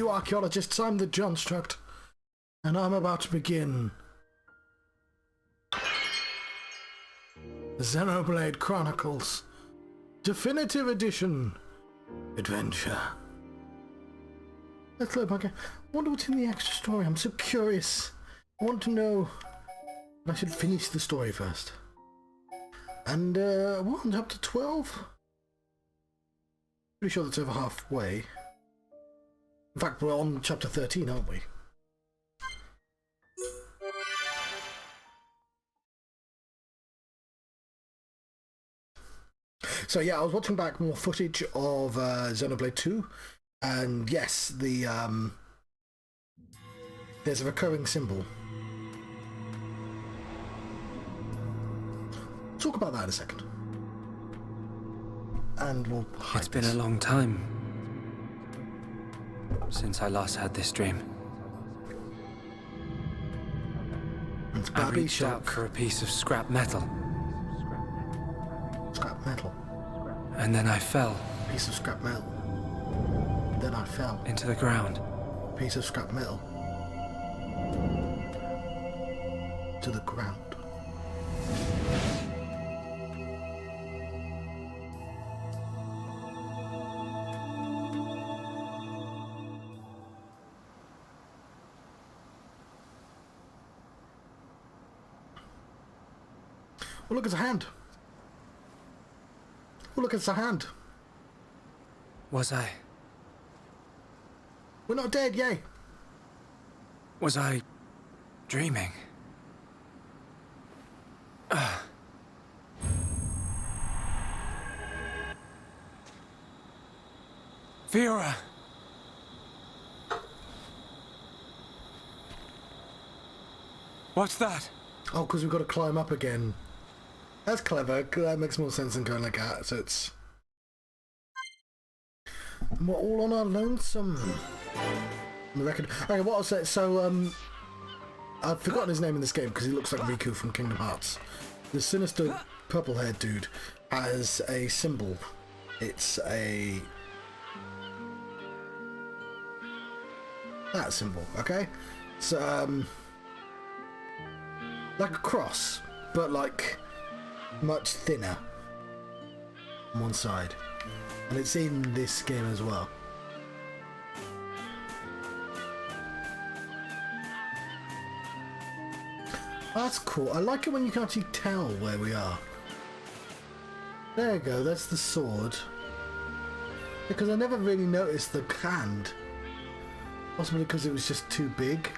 fellow archaeologists, I'm the Johnstruct, and I'm about to begin Xenoblade Chronicles Definitive Edition Adventure. Let's look back. I wonder what's in the extra story. I'm so curious. I want to know. I should finish the story first. And we're on chapter 12. Pretty sure that's over halfway. In fact, we're on chapter 13, aren't we? So yeah, I was watching back more footage of Xenoblade 2, and yes, the there's a recurring symbol. Talk about that in a second. And we'll hide It's been a long time since I last had this dream. It's I reached out for a piece of scrap metal. Scrap metal. And then I fell. Piece of scrap metal. Then I fell. Into the ground. Piece of scrap metal. To the ground. Oh, look, it's a hand. Oh, look, it's a hand. Was I? We're not dead, yay. Was I dreaming? Fiona! What's that? Oh, because we've got to climb up again. That's clever. That makes more sense than going like that. So it's... we're all on our lonesome. On the record. Okay, what I'll say... So, I've forgotten his name in this game because he looks like Riku from Kingdom Hearts. The sinister purple-haired dude has a symbol. It's a... that symbol, okay? So, like a cross, but like much thinner on one side. And it's in this game as well. That's cool. I like it when you can actually tell where we are. There you go, that's the sword. Because I never really noticed the hand. Possibly because it was just too big.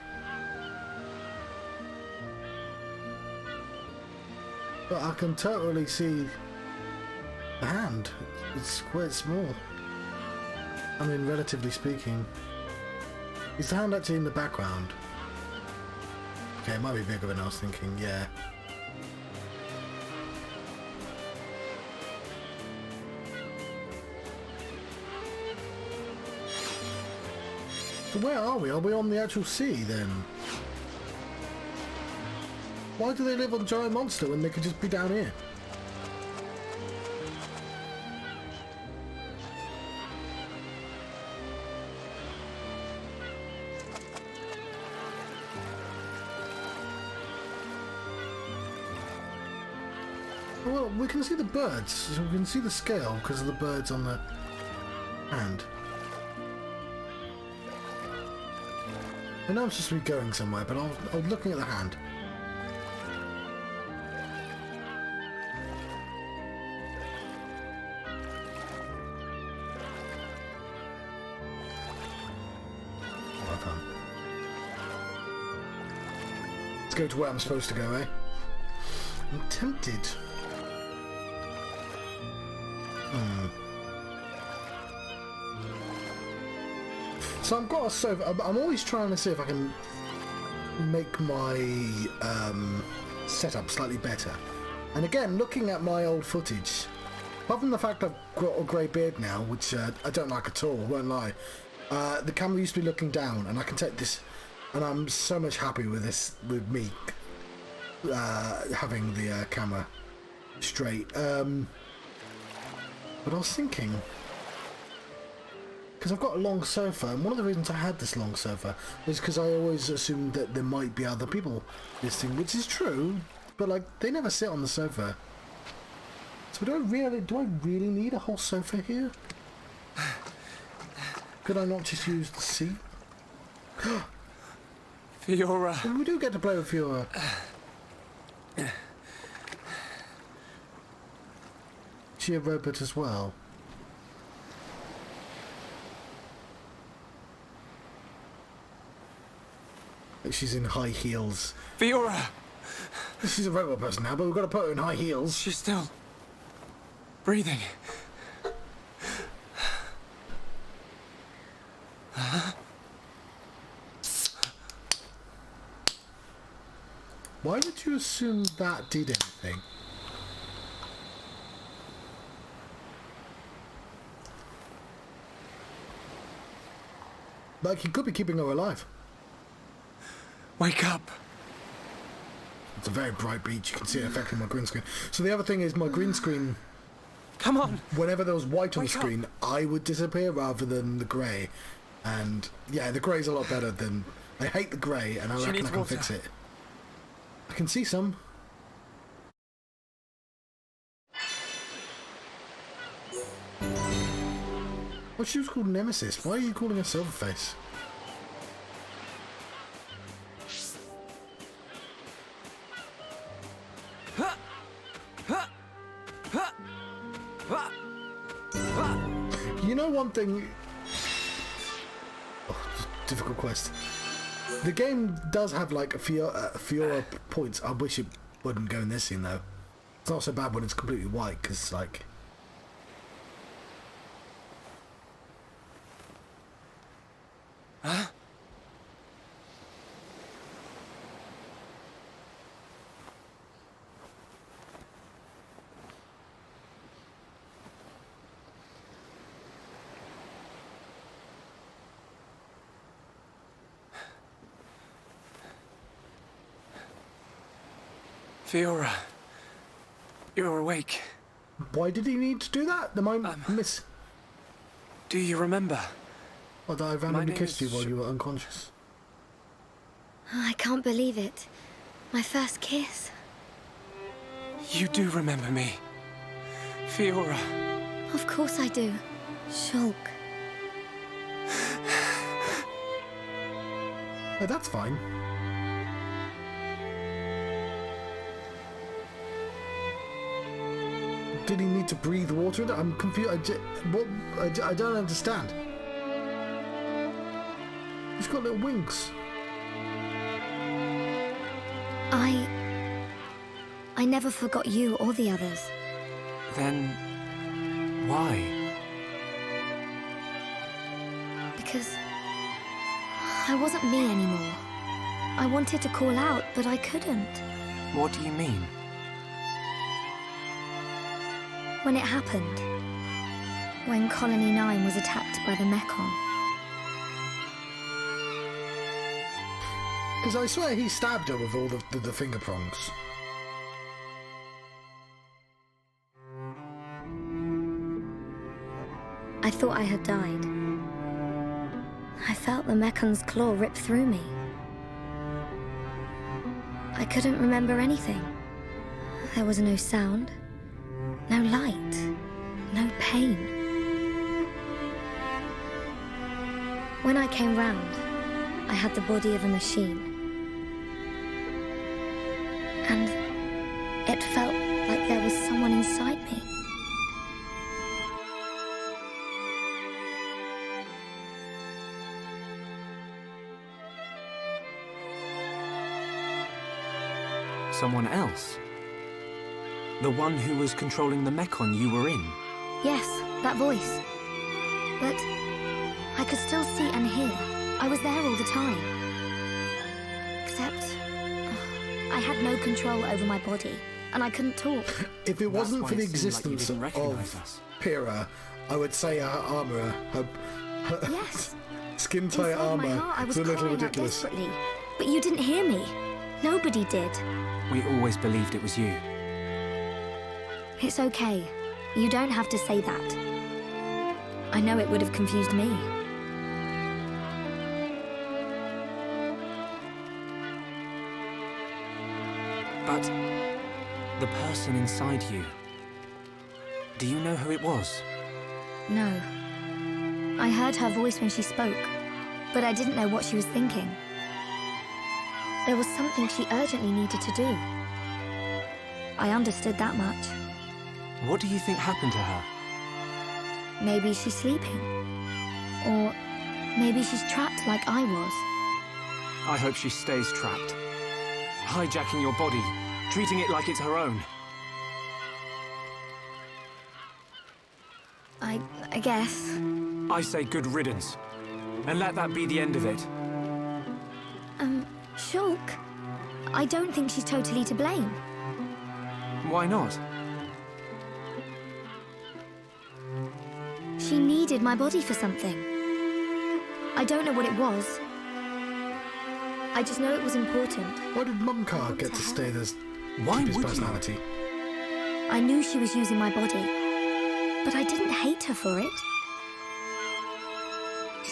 But I can totally see the hand. It's quite small. I mean, relatively speaking. Is the hand actually in the background? Okay, it might be bigger than I was thinking, yeah. So where are we? Are we on the actual sea then? Why do they live on Giant Monster when they could just be down here? Well, we can see the birds, so we can see the scale because of the birds on the hand. I know I'm supposed to be going somewhere, but I was looking at the hand. Well done. Let's go to where I'm supposed to go, eh? I'm tempted. So I've got a sofa. I'm always trying to see if I can make my setup slightly better. And again, looking at my old footage, apart from the fact I've got a grey beard now, which I don't like at all, won't lie, the camera used to be looking down, and I can take this, and I'm so much happy with this, with me having the camera straight. But I was thinking, because I've got a long sofa, and one of the reasons I had this long sofa was because I always assumed that there might be other people visiting, which is true, but like they never sit on the sofa. So do I really need a whole sofa here? Could I not just use the seat? Fiora. Well, we do get to play with Fiora. She a robot as well. She's in high heels. Fiora! She's a robot person now, but we've got to put her in high heels. She's still breathing. Why did you assume that did anything? Like, he could be keeping her alive. Wake up. It's a very bright beach. You can see it affecting my green screen. So the other thing is my green screen... Come on. Whenever there was white on the Wake up. screen, I would disappear rather than the grey. And, yeah, the grey's a lot better than... I hate the grey, and I She reckon needs I can water. fix it. I can see some. Well, she was called Nemesis. Why are you calling her Silverface? You know one thing... Oh, difficult quest. The game does have like a Fiora points. I wish it wouldn't go in this scene though. It's not so bad when it's completely white, because like... Huh? Fiora, you're awake. Why did he need to do that? Am I miss... Do you remember? Or did I randomly name kissed you is while you were unconscious? I can't believe it. My first kiss. You do remember me. Fiora. Of course I do. Shulk. Oh, that's fine. Did he need to breathe water? I'm confused. I don't understand. He's got little wings. I never forgot you or the others. Then... why? Because I wasn't me anymore. I wanted to call out, but I couldn't. What do you mean? When it happened, when Colony 9 was attacked by the Mechon, Because I swear he stabbed her with all the finger prongs. I thought I had died. I felt the Mecon's claw rip through me. I couldn't remember anything. There was no sound, no light, no pain. When I came round, I had the body of a machine. And it felt like there was someone inside me. Someone else? The one who was controlling the Mechon you were in? Yes, that voice. But I could still see and hear. I was there all the time. Except I had no control over my body, and I couldn't talk. If it wasn't why for the it seemed like you existence didn't recognize of us. Pyrrha, I would say her armour, her Yes. skin-tight Inside my armour, heart, I was is a little crying out ridiculous. desperately. But you didn't hear me. Nobody did. We always believed it was you. It's okay. You don't have to say that. I know it would have confused me. But the person inside you, do you know who it was? No. I heard her voice when she spoke, but I didn't know what she was thinking. There was something she urgently needed to do. I understood that much. What do you think happened to her? Maybe she's sleeping. Or maybe she's trapped like I was. I hope she stays trapped. Hijacking your body, treating it like it's her own. I guess. I say good riddance. And let that be the end of it. Shulk, I don't think she's totally to blame. Why not? She needed my body for something. I don't know what it was. I just know it was important. Why did Mumcar get to stay there? Why His would personality. I knew she was using my body, but I didn't hate her for it.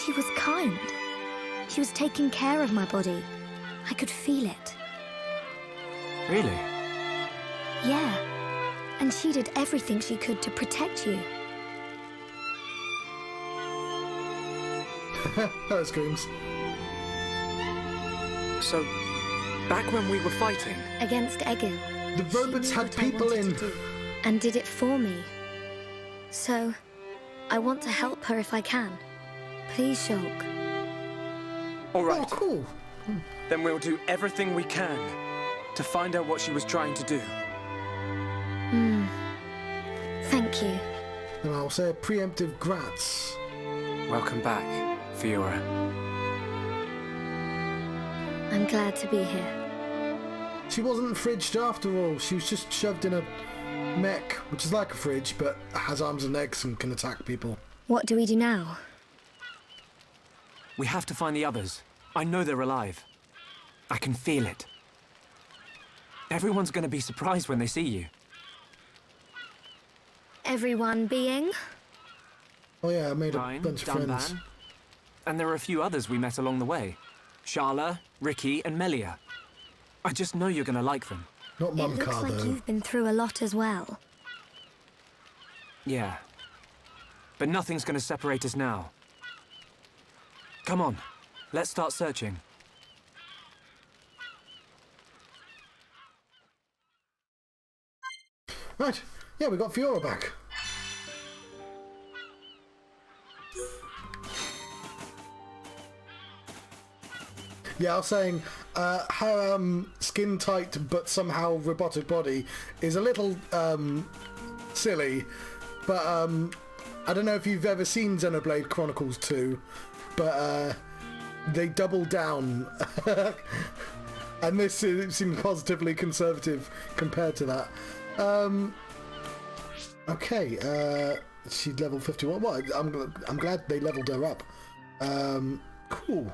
She was kind. She was taking care of my body. I could feel it. Really? Yeah. And she did everything she could to protect you. That screams. So, back when we were fighting... Against Egil. The robots had people in. And did it for me. So, I want to help her if I can. Please, Shulk. All right. Oh, cool. Then we'll do everything we can to find out what she was trying to do. Thank you. And I'll say a preemptive grats. Welcome back, Fiona. I'm glad to be here. She wasn't fridged after all. She was just shoved in a mech, which is like a fridge, but has arms and legs and can attack people. What do we do now? We have to find the others. I know they're alive. I can feel it. Everyone's going to be surprised when they see you. Everyone being? Oh yeah, I made a Ryan, bunch of friends. Dunban. And there are a few others we met along the way. Sharla, Ricky, and Melia. I just know you're going to like them. Not It looks Mumcar, like though. you've been through a lot as well. Yeah. But nothing's going to separate us now. Come on, let's start searching. Right, yeah, we got Fiora back. Yeah, I was saying, her skin-tight but somehow robotic body is a little silly, but I don't know if you've ever seen Xenoblade Chronicles 2, but they double down, and this seems positively conservative compared to that. Okay, she's level 51. Well, I'm glad they leveled her up. Cool.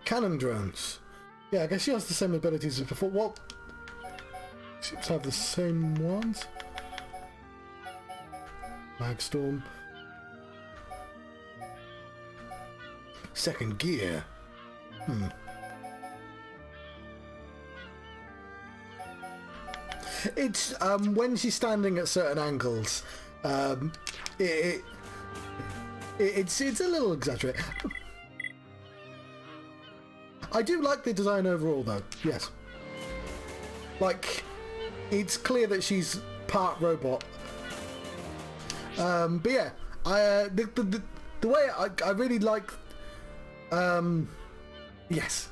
Cannon drones. Yeah, I guess she has the same abilities as before. What? Seems to have the same ones. Magstorm. Second gear. It's when she's standing at certain angles, it's a little exaggerated. I do like the design overall, though. Yes, like it's clear that she's part robot. But yeah, the way I really like. Yes.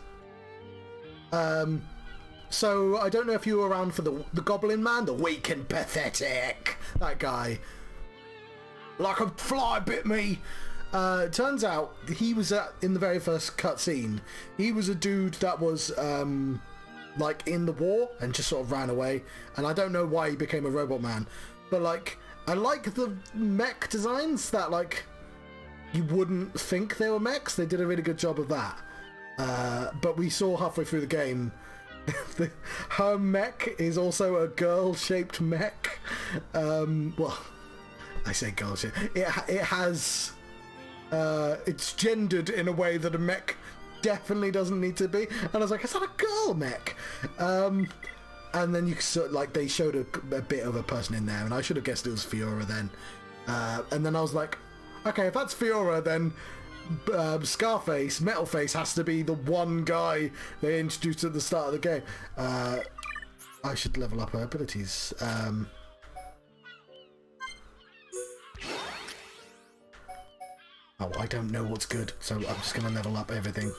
So I don't know if you were around for the Goblin Man, the weak and pathetic, that guy. Like a fly bit me. Turns out he was in the very first cutscene. He was a dude that was like in the war and just sort of ran away. And I don't know why he became a robot man, but like I like the mech designs that like you wouldn't think they were mechs. They did a really good job of that. But we saw halfway through the game. Her mech is also a girl-shaped mech. Well, I say girl ship. It has... it's gendered in a way that a mech definitely doesn't need to be. And I was like, is that a girl mech? And then you sort of, like, they showed a bit of a person in there, and I should have guessed it was Fiora then. And then I was like, okay, if that's Fiora, then Scarface, Metalface, has to be the one guy they introduced at the start of the game. I should level up her abilities. Oh, I don't know what's good, so I'm just going to level up everything.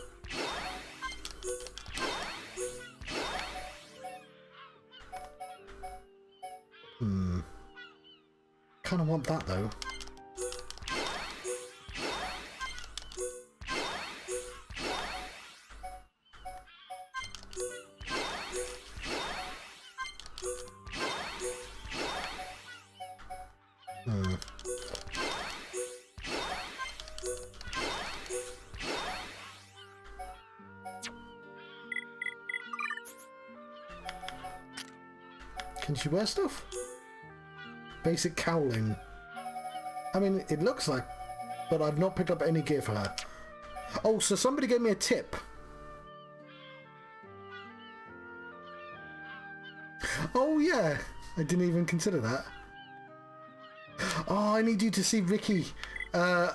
Kind of want that, though. Can she wear stuff? Basic cowling. I mean, it looks like, but I've not picked up any gear for her. Oh, so somebody gave me a tip. Oh yeah, I didn't even consider that. Oh, I need you to see Ricky. I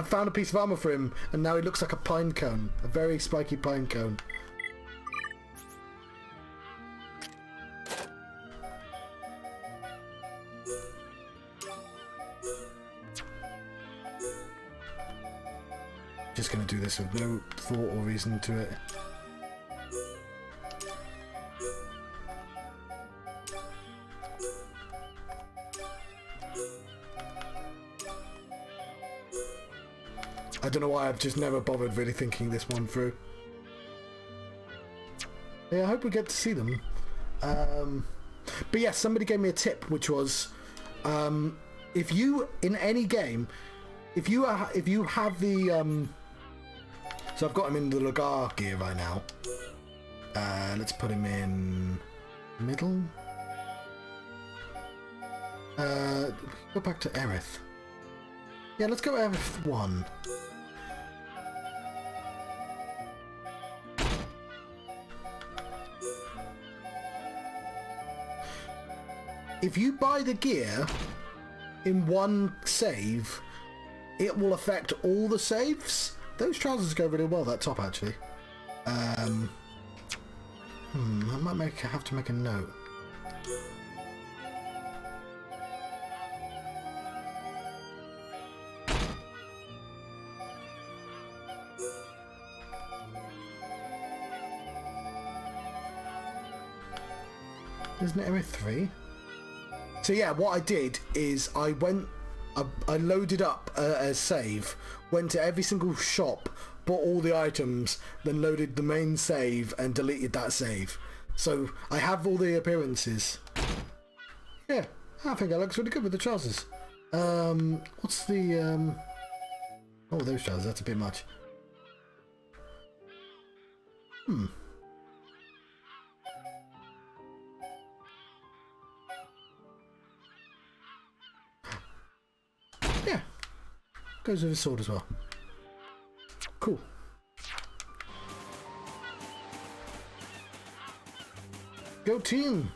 found a piece of armor for him, and now he looks like a pine cone, a very spiky pine cone. Just gonna do this with no thought or reason to it. I don't know why I've just never bothered really thinking this one through. Yeah, I hope we get to see them. But yeah, somebody gave me a tip, which was if you in any game, if you have the so I've got him in the Lagar gear right now. Let's put him in middle. Go back to Aerith. Yeah, let's go Aerith 1. If you buy the gear in one save, it will affect all the saves. Those trousers go really well, that top actually. I might have to make a note. Isn't it Aerith 3? So yeah, what I did is I loaded up a save, went to every single shop, bought all the items, then loaded the main save and deleted that save. So I have all the appearances. Yeah, I think that looks really good with the trousers. What's the... Oh, those trousers, that's a bit much. Yeah, goes with his sword as well. Cool. Go team!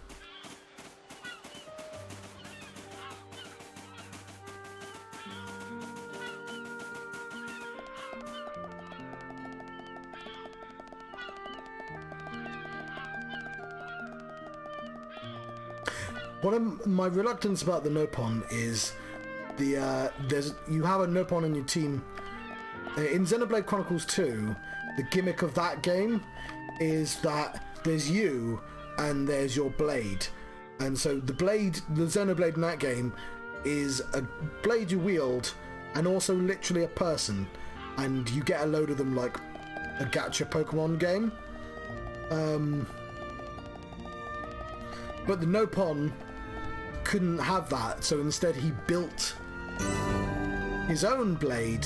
One of my reluctance about the Nopon is you have a Nopon in your team. In Xenoblade Chronicles 2, the gimmick of that game is that there's you and there's your blade. And so the Xenoblade in that game is a blade you wield and also literally a person. And you get a load of them like a gacha Pokemon game. But the Nopon couldn't have that, so instead he built his own blade.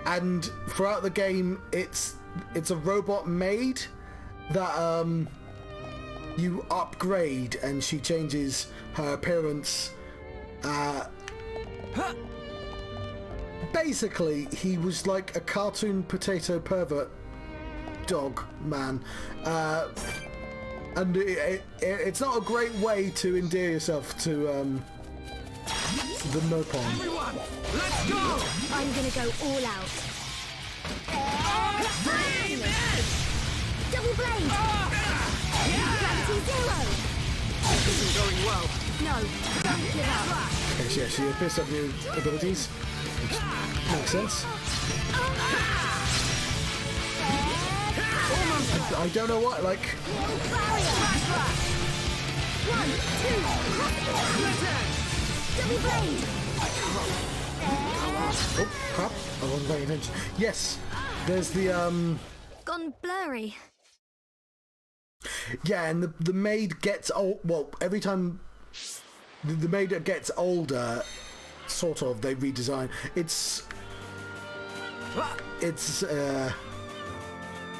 And throughout the game, it's a robot maid that you upgrade, and she changes her appearance Basically, he was like a cartoon potato pervert dog man. And it's not a great way to endear yourself to the Mechon. Everyone, let's go! I'm gonna go all out. Free men! Double blade! Gravity zero! This isn't going well. No, don't give up. Okay, so yeah, she appears to have new abilities, which makes sense. I don't know what, like... One, two, double blade! Oh, crap. I wasn't paying attention. Yes, there's the, Gone blurry. Yeah, and the maid gets old. Well, every time the maid gets older, sort of, they redesign. It's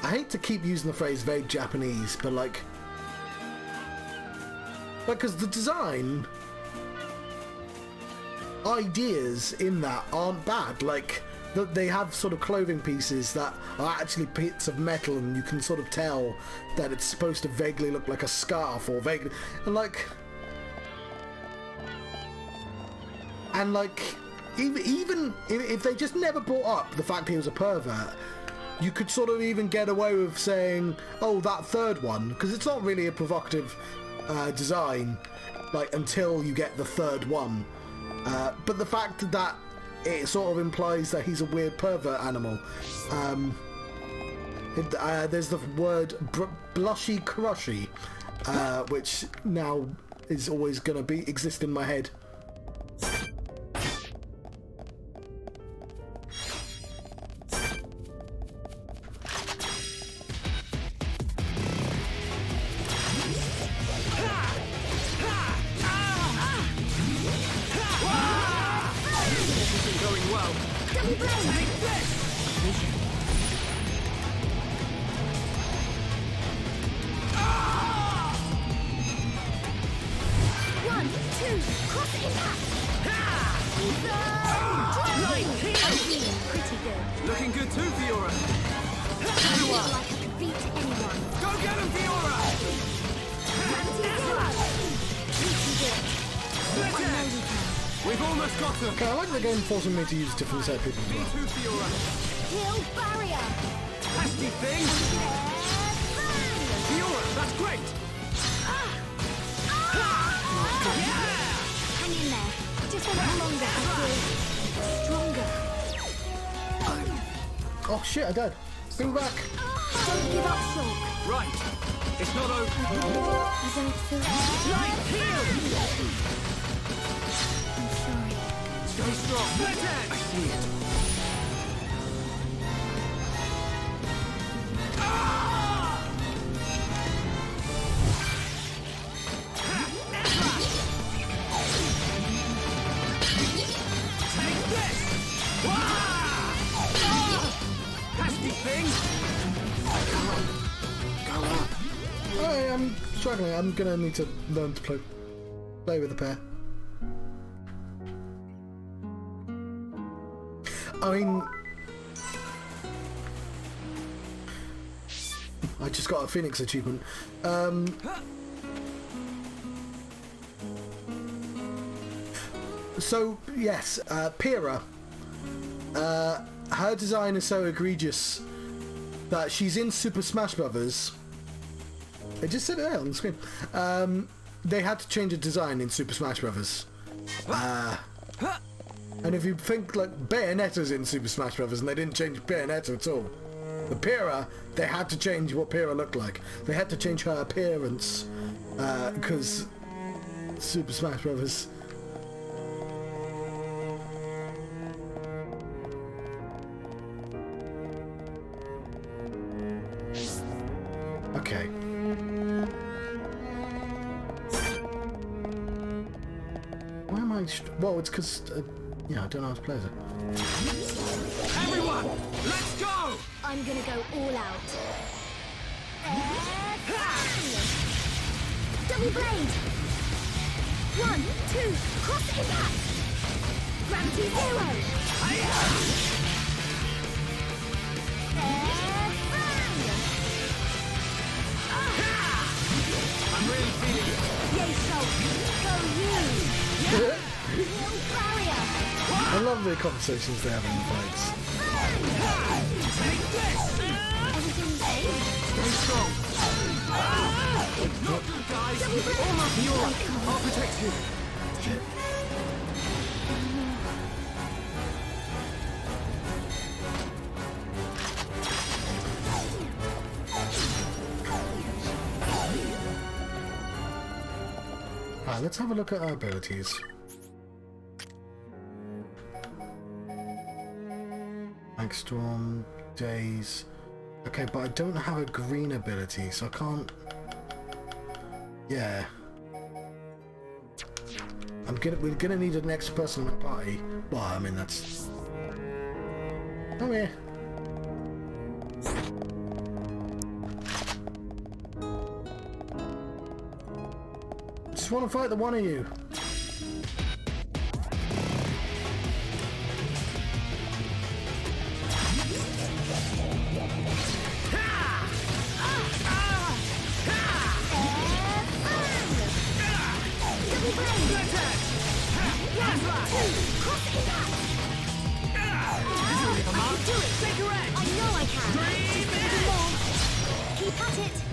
I hate to keep using the phrase very Japanese, but like, because the design ideas in that aren't bad. Like, they have sort of clothing pieces that are actually bits of metal, and you can sort of tell that it's supposed to vaguely look like a scarf, or vaguely, and like even if they just never brought up the fact he was a pervert, you could sort of even get away with saying, oh, that third one, because it's not really a provocative design, like, until you get the third one. But the fact that it sort of implies that he's a weird pervert animal. There's the word blushy crushy, which now is always going to exist in my head. Looking good too, Fiona. Everyone. Like I could beat anyone. Go get him, Fiona! Split it! We've almost got him. Okay, I like the game forcing me to use different set people as Me well. too, Fiona. Kill barrier. Nasty thing! Fiona, that's great! Hang in there. Just a little longer, I feel stronger. Oh shit, I died. Bring me back. Don't give up, Shulk. Right. It's not over. I don't feel Light heal! I'm sorry. Stay strong. Split it! I see it. Take this! Nasty thing! Go up. I'm struggling. I'm gonna need to learn to play with the pair. I mean, I just got a Phoenix achievement. So yes, Pyrrha. Her design is so egregious that she's in Super Smash Brothers. It just said it there on the screen. They had to change the design in Super Smash Brothers. And if you think, like, Bayonetta's in Super Smash Brothers and they didn't change Bayonetta at all. The Pyrrha, they had to change what Pyrrha looked like. They had to change her appearance because Super Smash Brothers. Okay. Why am I... Well, it's because... yeah, I don't know how to play it. Everyone, let's go! I'm gonna go all out. Double blade! 1, 2, cross impact! Gravity 0! I'm really feeling it. Yay, Salt! Go you! Heal barrier! I love the conversations they have in the fights. Take this! Everything safe? Stay strong. Not good, guys. Almost Fiona. I'll protect you. Alright, let's have a look at our abilities. Storm, Days. Okay, but I don't have a green ability, so I can't... Yeah. We're gonna need an extra person in the party. Well, I mean, that's... Come here. Just want to fight the one of you.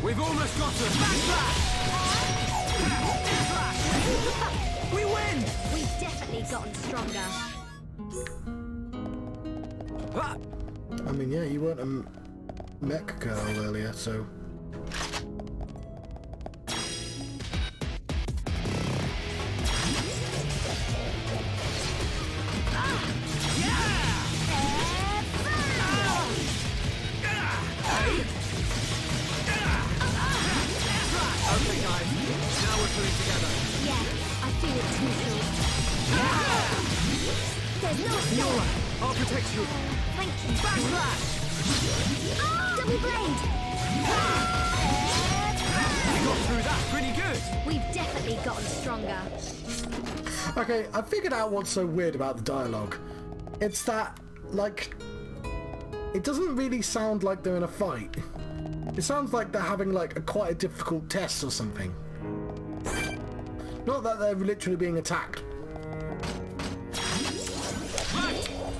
We've almost got him. Backslash! We win! We've definitely gotten stronger. I mean, yeah, you weren't a mech girl earlier, so... I'll protect you. Thank you. Backslash! Double blade! We got through that pretty good. We've definitely gotten stronger. Okay, I figured out what's so weird about the dialogue. It's that, like... It doesn't really sound like they're in a fight. It sounds like they're having, like, quite a difficult test or something. Not that they're literally being attacked.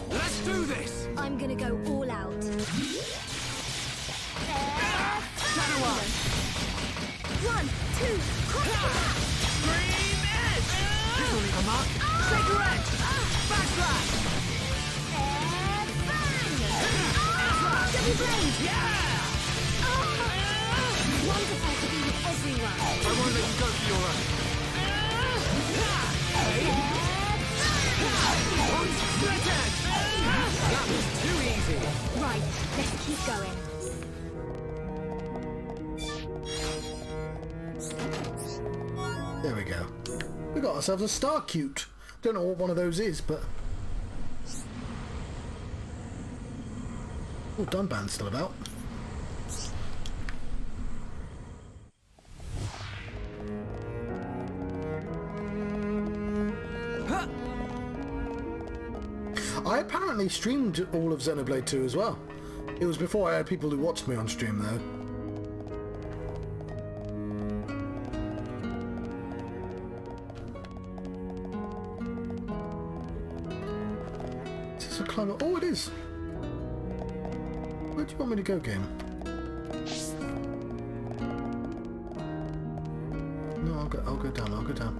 Let's do this! I'm gonna go all out. Shadow Eye! 1, 2, cross! Scream Edge! This'll leave a mark. Shaker Edge! Backslash! Double blade! Yeah! Wonderful to be with everyone. I won't let you go, Fiona. Split Edge! That was too easy. Right, let's keep going. There we go. We got ourselves a star cute. Don't know what one of those is, but... Oh, Dunban's still about. I apparently streamed all of Xenoblade 2 as well. It was before I had people who watched me on stream though. Is this a climber? Oh, it is! Where do you want me to go, game? No, I'll go down, I'll go down.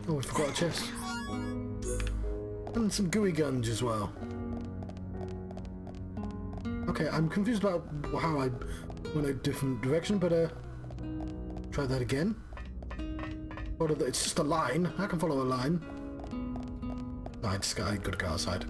Oh, we forgot a chest. And some gooey guns as well. Okay, I'm confused about how I went a different direction, but try that again. It's just a line. I can follow a line. No, I just gotta go outside.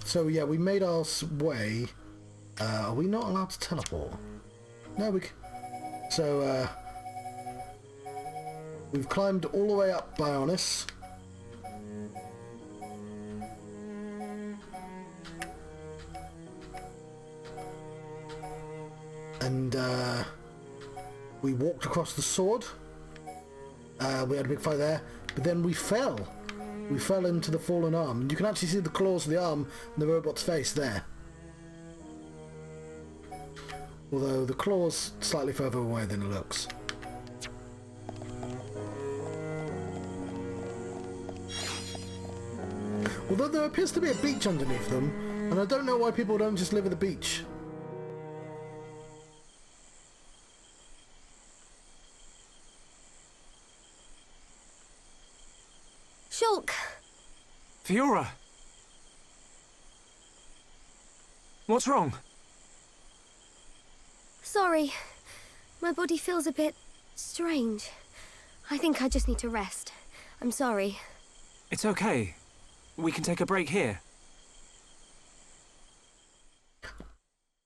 So yeah, we made our way Are we not allowed to teleport? No, we. So we've climbed all the way up Bionis. And we walked across the sword. We had a big fight there, but then we fell. We fell into the fallen arm. You can actually see the claws of the arm and the robot's face there. Although the claw's slightly further away than it looks. Although there appears to be a beach underneath them, and I don't know why people don't just live at the beach. Shulk! Fiora! What's wrong? Sorry. My body feels a bit strange. I think I just need to rest. I'm sorry. It's okay. We can take a break here.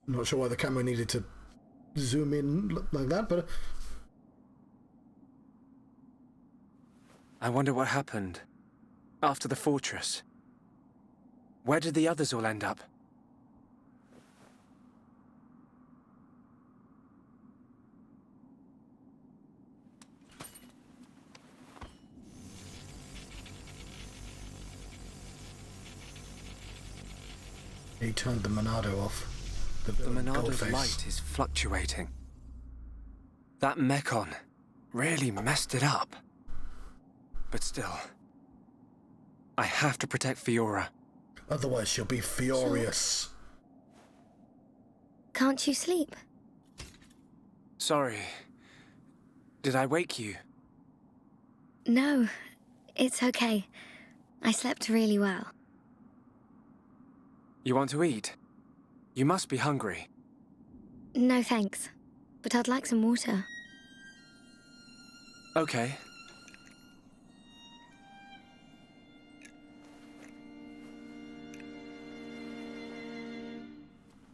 I'm not sure why the camera needed to zoom in like that, but... I wonder what happened after the fortress. Where did the others all end up? He turned the Monado off. The Monado's light is fluctuating. That Mechon really messed it up. But still, I have to protect Fiora. Otherwise she'll be furious. Can't you sleep? Sorry. Did I wake you? No, it's okay. I slept really well. You want to eat? You must be hungry. No thanks, but I'd like some water. Okay.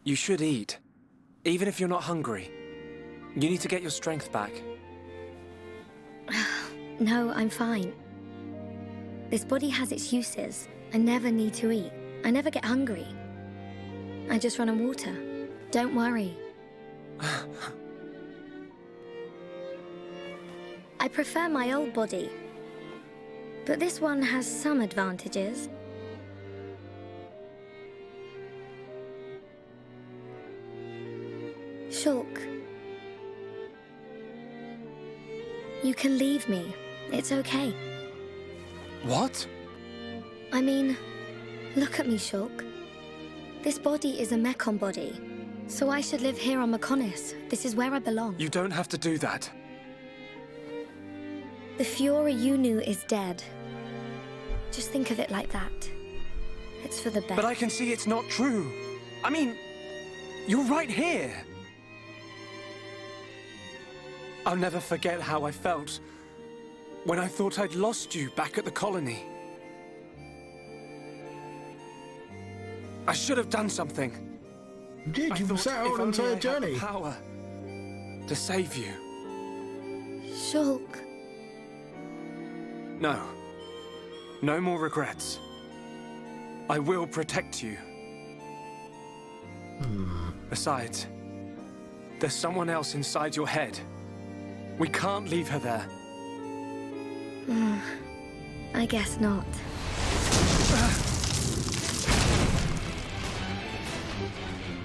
You should eat, even if you're not hungry. You need to get your strength back. No, I'm fine. This body has its uses. I never need to eat. I never get hungry. I just run on water. Don't worry. I prefer my old body, but this one has some advantages. Shulk. You can leave me. It's okay. What? I mean, look at me, Shulk. This body is a Mechon body, so I should live here on Mechonis. This is where I belong. You don't have to do that. The Fiora you knew is dead. Just think of it like that. It's for the best. But I can see it's not true. I mean, you're right here. I'll never forget how I felt when I thought I'd lost you back at the colony. I should have done something. Did you set out an entire journey? Power to save you. Shulk. No. No more regrets. I will protect you. Besides, there's someone else inside your head. We can't leave her there. I guess not.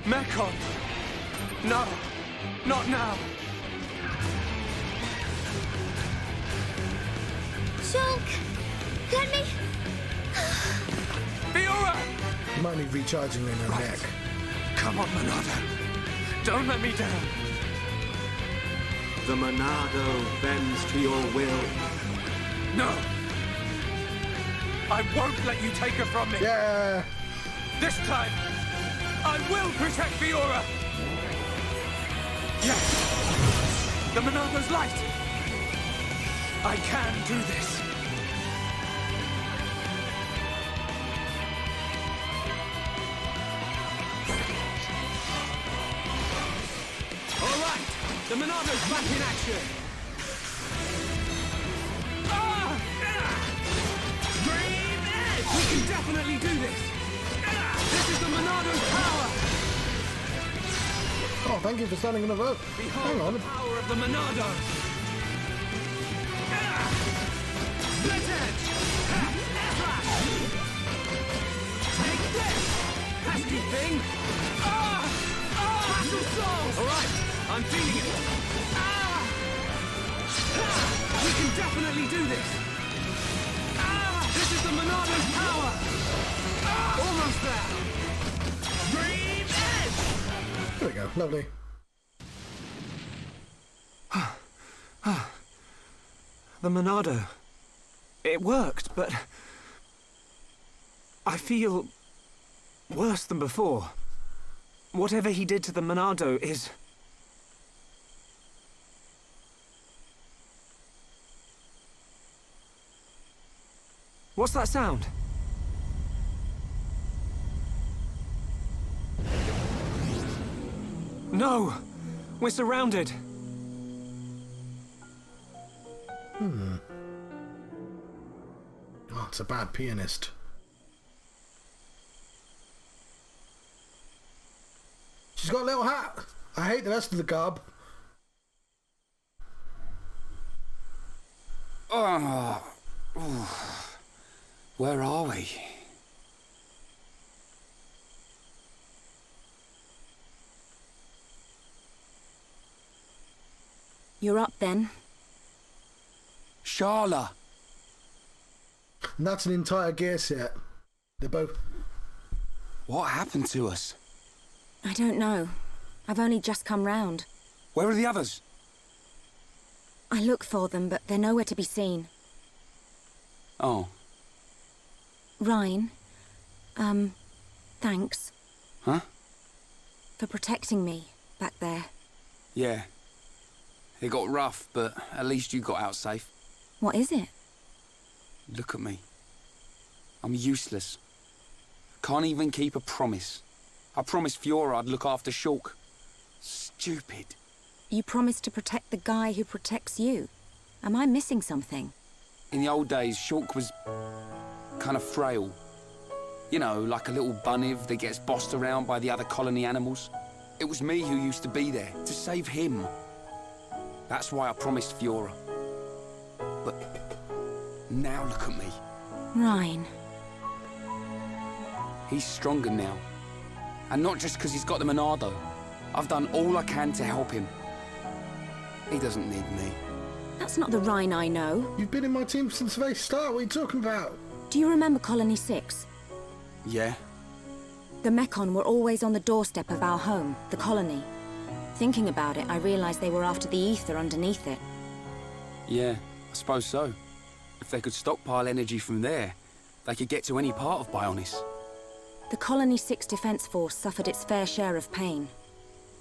Mechon! No! Not now! Shulk! Let me... Fiora! You might need recharging in her neck. Come on, Monado. Don't let me down. The Monado bends to your will. No! I won't let you take her from me! Yeah! This time, I will protect Fiora! Yes! The Monado's light! I can do this! The Monado's back in action! Dream Edge! We can definitely do this! This is the Monado's power! Oh, thank you for standing in a vote. Hang on. The power of the Monado! Split Edge! Air Slash! Take this! Pesky thing! Battle Soul! Alright, I'm feeling it! We can definitely do this! This is the Monado's power! Almost there! Dream Edge! There we go. Lovely. The Monado. It worked, but I feel worse than before. Whatever he did to the Monado is... What's that sound? No! We're surrounded! Oh, it's a bad pianist. She's got a little hat. I hate the rest of the garb. Where are we? You're up then. Sharla! And that's an entire gear set. They're both... What happened to us? I don't know. I've only just come round. Where are the others? I look for them, but they're nowhere to be seen. Oh. Ryan, thanks. Huh? For protecting me back there. Yeah. It got rough, but at least you got out safe. What is it? Look at me. I'm useless. Can't even keep a promise. I promised Fiora I'd look after Shulk. Stupid. You promised to protect the guy who protects you. Am I missing something? In the old days, Shulk was kind of frail. You know, like a little bunniv that gets bossed around by the other colony animals. It was me who used to be there, to save him. That's why I promised Fiora. But now look at me. Ryan. He's stronger now. And not just because he's got the Monado. I've done all I can to help him. He doesn't need me. That's not the Ryan I know. You've been in my team since the very start. What are you talking about? Do you remember Colony 6? Yeah? The Mechon were always on the doorstep of our home, the colony. Thinking about it, I realized they were after the ether underneath it. Yeah, I suppose so. If they could stockpile energy from there, they could get to any part of Bionis. The Colony 6 Defense Force suffered its fair share of pain.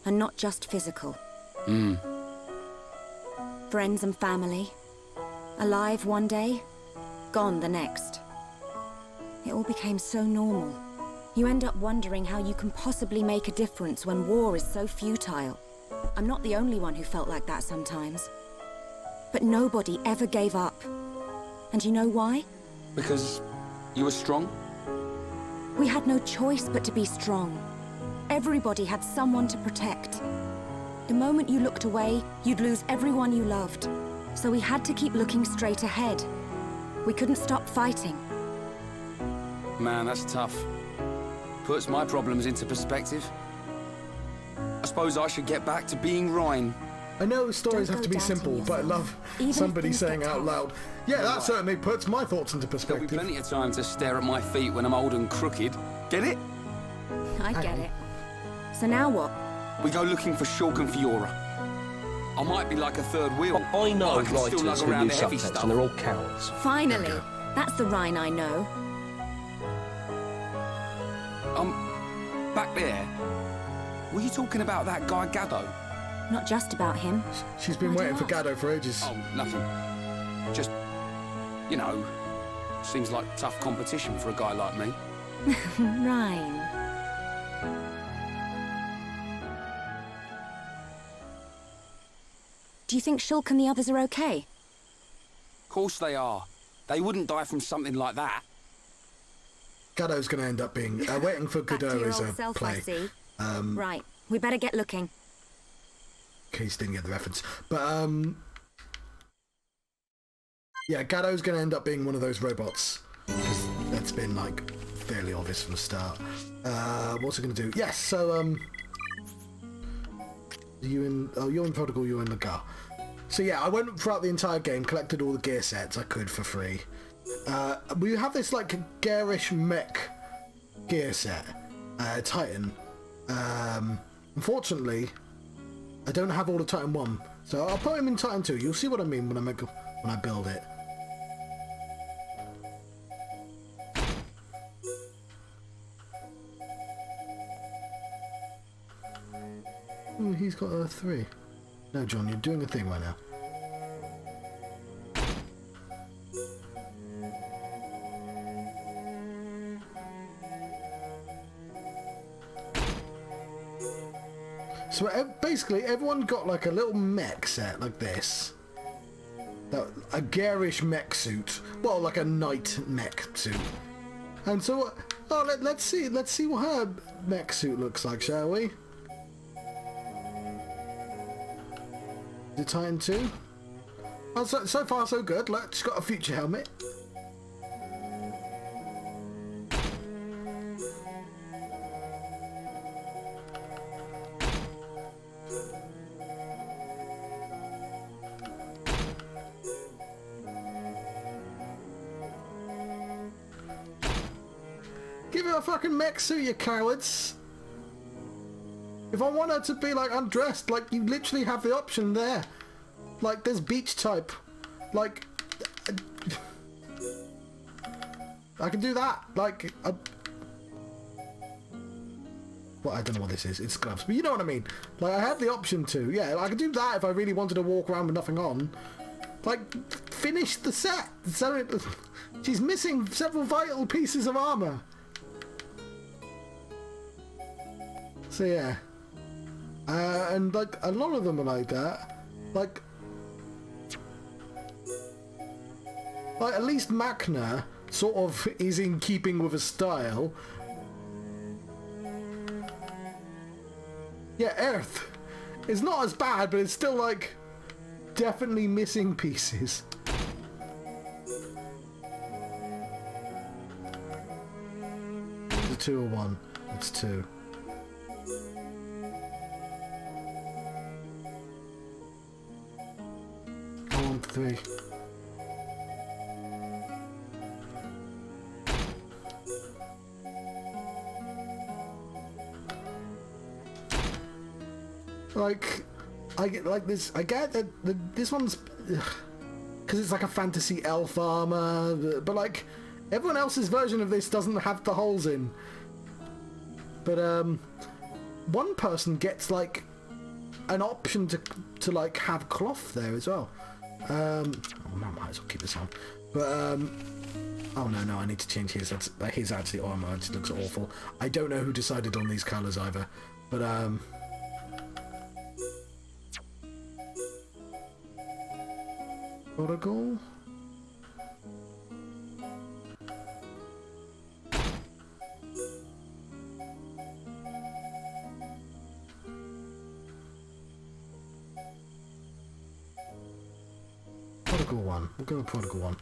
And not just physical. Friends and family. Alive one day, gone the next. It all became so normal. You end up wondering how you can possibly make a difference when war is so futile. I'm not the only one who felt like that sometimes. But nobody ever gave up. And you know why? Because you were strong? We had no choice but to be strong. Everybody had someone to protect. The moment you looked away, you'd lose everyone you loved. So we had to keep looking straight ahead. We couldn't stop fighting. Man, that's tough. Puts my problems into perspective. I suppose I should get back to being Ryan. I know stories Don't have to go be doubting simple, but I love Even if somebody things get saying out tough. loud, yeah, that certainly puts my thoughts into There'll be perspective. plenty of time to stare at my feet when I'm old and crooked. Get it? I Hang get on. it. So now what? We go looking for Shulk and Fiora. I might be like a third wheel. I know but I can still writers lug who around the use heavy subtext stuff. and they're all cowards. Finally! That's the Ryan I know. Back there. Were you talking about that guy Gaddo? Not just about him. She's been Why do waiting for you ask? Gaddo for ages. Oh, nothing. Just, you know, seems like tough competition for a guy like me. Ryan. Do you think Shulk and the others are okay? Of course they are. They wouldn't die from something like that. Gaddo's going to end up being... waiting for Back to Godot your is old a self, play. I see. Right, we better get looking. In case you didn't get the reference. But, yeah, Gaddo's going to end up being one of those robots. Because that's been, like, fairly obvious from the start. What's it going to do? Yes, so, you're in Prodigal, you're in the car. So yeah, I went throughout the entire game, collected all the gear sets I could for free. We have this like garish mech gear set, Titan. Unfortunately, I don't have all the Titan 1, so I'll put him in Titan 2. You'll see what I mean when I build it. Ooh, he's got a 3. No, John, you're doing a thing right now. So basically, everyone got like a little mech set like this. A garish mech suit. Well, like a knight mech suit. And so, let's see what her mech suit looks like, shall we? The Titan 2? Oh, so far so good. Look, she's got a future helmet. Give her a fucking mech suit, you cowards! If I want her to be like undressed, like you literally have the option there. Like there's beach type. Like I can do that. Like well, I don't know what this is. It's gloves, but you know what I mean. Like I have the option to. Yeah, I could do that if I really wanted to walk around with nothing on. Like finish the set. So she's missing several vital pieces of armor. So yeah. And like a lot of them are like that. Like at least Machina sort of is in keeping with a style. Yeah, Earth is not as bad, but it's still like definitely missing pieces. The 2 or 1. It's 2. I want 3. Like, I get like this. I get that this one's because it's like a fantasy elf armor, but like everyone else's version of this doesn't have the holes in. But one person gets like an option to like have cloth there as well. Oh, I might as well keep this on. But oh no, I need to change his. His actually armor just looks awful. I don't know who decided on these colours either, but Prodigal. Prodigal 1. We'll go with Prodigal 1.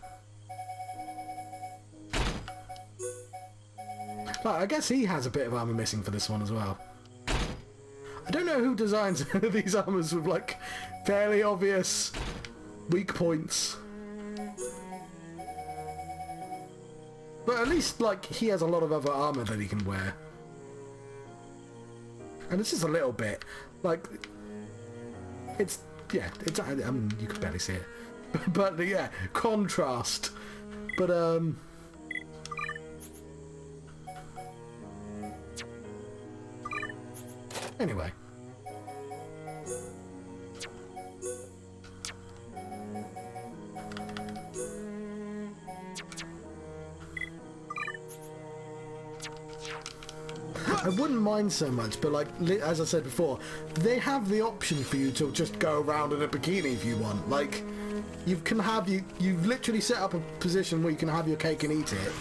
Like, I guess he has a bit of armor missing for this one as well. I don't know who designs these armors with like fairly obvious weak points. But at least like he has a lot of other armor that he can wear. And it's just a little bit like it's I mean you could barely see it. But yeah, contrast. But anyway. I wouldn't mind so much, but like as I said before, they have the option for you to just go around in a bikini if you want. Like, you've literally set up a position where you can have your cake and eat it.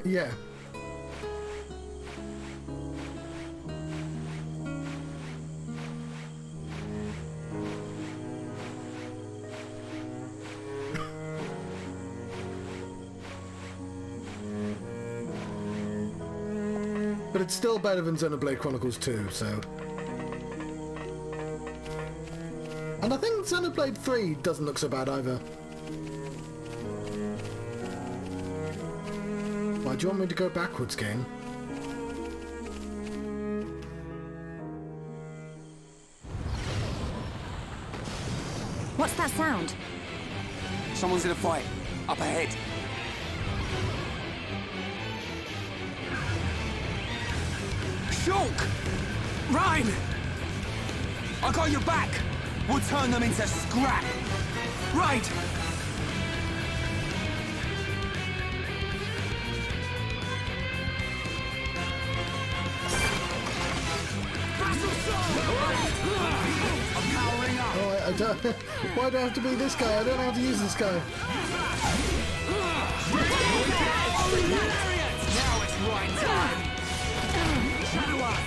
Yeah. But it's still better than Xenoblade Chronicles 2, so... And I think Xenoblade 3 doesn't look so bad either. Why, do you want me to go backwards, game? What's that sound? Someone's in a fight. Up ahead. Shulk! Rhine! I got your back! We'll turn them into scrap! Right! I'm powering up! Oh, I don't... Why do I have to be this guy? I don't know how to use this guy. Now it's right time! Shadow Eye!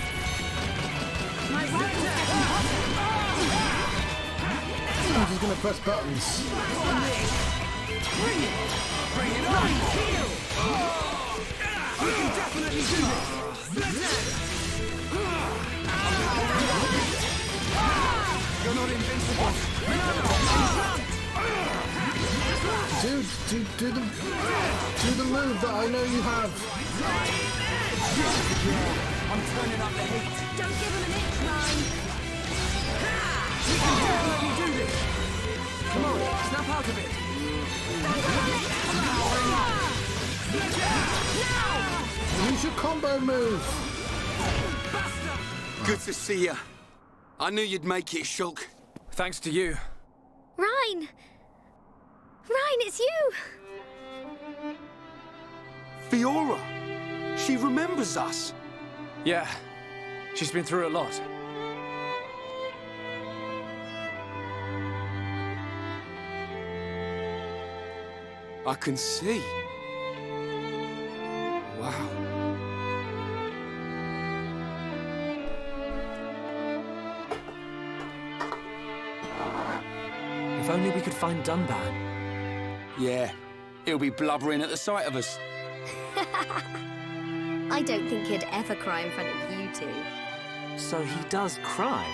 I'm just gonna press buttons. Bring it! Bring it on! Heal! We can definitely do this! You're not invincible! Dude, do the move that I know you have. I'm turning up the heat! Don't give him an inch, Ryan. We can definitely do this! Come on, snap out of it! Use your combo move. Good to see you. I knew you'd make it, Shulk. Thanks to you. Rhine! Rhine, it's you! Fiona! She remembers us! Yeah, she's been through a lot. I can see. Wow. If only we could find Dunbar. Yeah, he'll be blubbering at the sight of us. I don't think he'd ever cry in front of you two. So he does cry?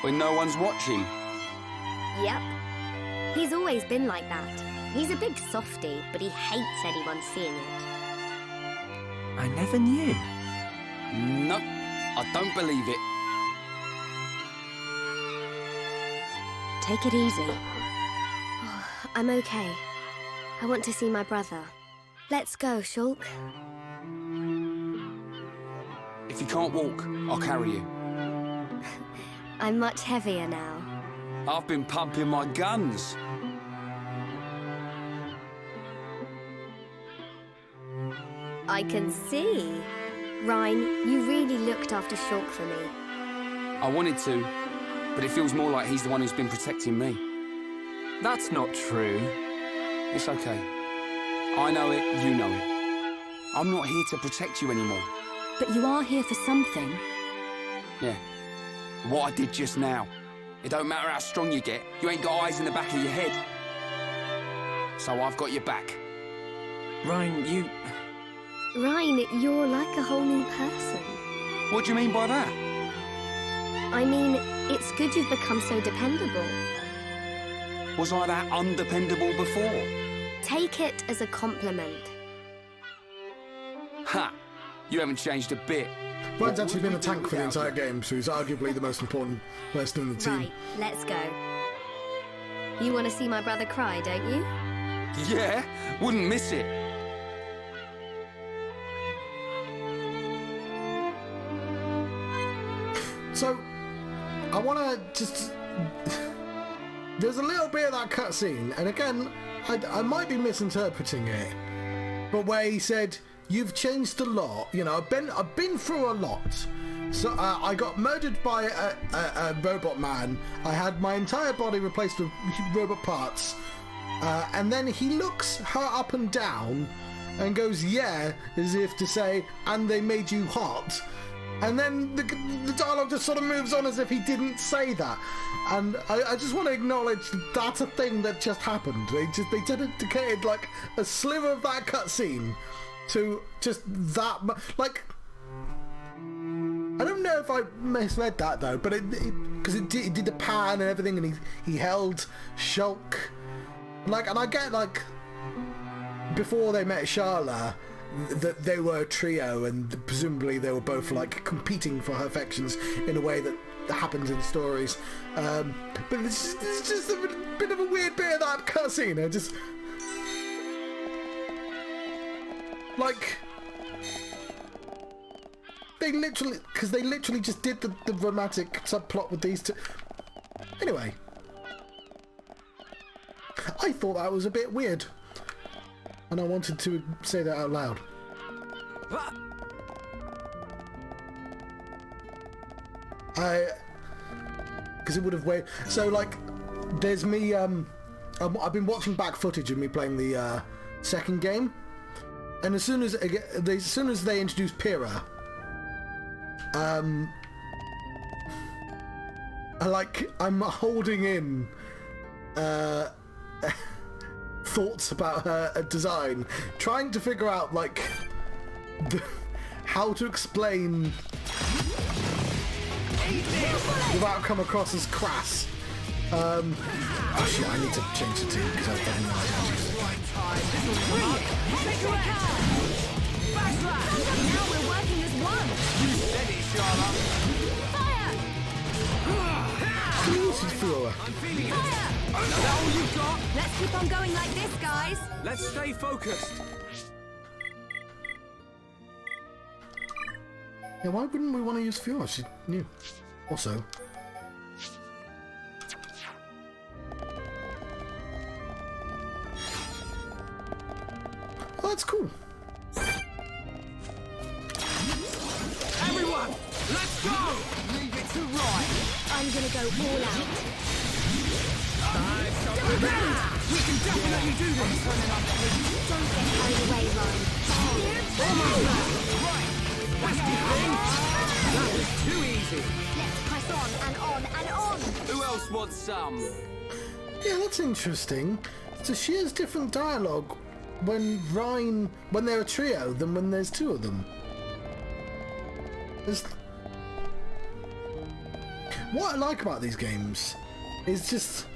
When no one's watching. Yep. He's always been like that. He's a big softie, but he hates anyone seeing it. I never knew. No, I don't believe it. Take it easy. I'm okay. I want to see my brother. Let's go, Shulk. If you can't walk, I'll carry you. I'm much heavier now. I've been pumping my guns. I can see. Rhine, you really looked after Shulk for me. I wanted to, but it feels more like he's the one who's been protecting me. That's not true. It's okay. I know it, you know it. I'm not here to protect you anymore. But you are here for something. Yeah. What I did just now. It don't matter how strong you get, you ain't got eyes in the back of your head. So I've got your back. Rhine, you... Rhine, you're like a whole new person. What do you mean by that? I mean, it's good you've become so dependable. Was I that undependable before? Take it as a compliment. Ha! You haven't changed a bit. Ryan's actually been a tank for the entire game, so he's arguably the most important person in the team. Right, let's go. You want to see my brother cry, don't you? Yeah, wouldn't miss it. So, I want to just... There's a little bit of that cutscene, and again, I might be misinterpreting it, but where he said, "You've changed a lot. You know, I've been through a lot. So I got murdered by a robot man. I had my entire body replaced with robot parts, and then he looks her up and down, and goes, 'Yeah,' as if to say, 'And they made you hot.'" And then the dialogue just sort of moves on as if he didn't say that. And I just want to acknowledge that's a thing that just happened. They dedicated like a sliver of that cutscene to just that. Like, I don't know if I misread that though, but because it did the pan and everything, and he held Shulk. Like, and I get like before they met Sharla, that they were a trio, and presumably they were both like competing for her affections in a way that happens in stories. But it's just a bit of a weird bit of that cutscene. I just like they literally just did the romantic subplot with these two. Anyway, I thought that was a bit weird, and I wanted to say that out loud. Because it would have waited. So like, there's me. I've been watching back footage of me playing the second game, and as soon as they introduce Pyrrha, I'm holding in thoughts about her design, trying to figure out like how to explain without coming across as crass. Oh shit, I need to change the team because I have no idea how to use it. Now we're working as one. Steady, Charlotte. Fire! This is Fiona. I'm feeling it. Fire! Is that all you've got? Let's keep on going like this, guys. Let's stay focused. Yeah, why wouldn't we want to use Fiona? She's new. Also, oh, that's cool. Everyone, let's go. Leave it to Ryan. I'm gonna go all out. We can definitely do this. Don't get carried away, Ryan. Right. That's the thing. That was too easy. Let's press on and on and on. Who else wants some? Yeah, that's interesting. So she has different dialogue when they're a trio than when there's two of them. What I like about these games is just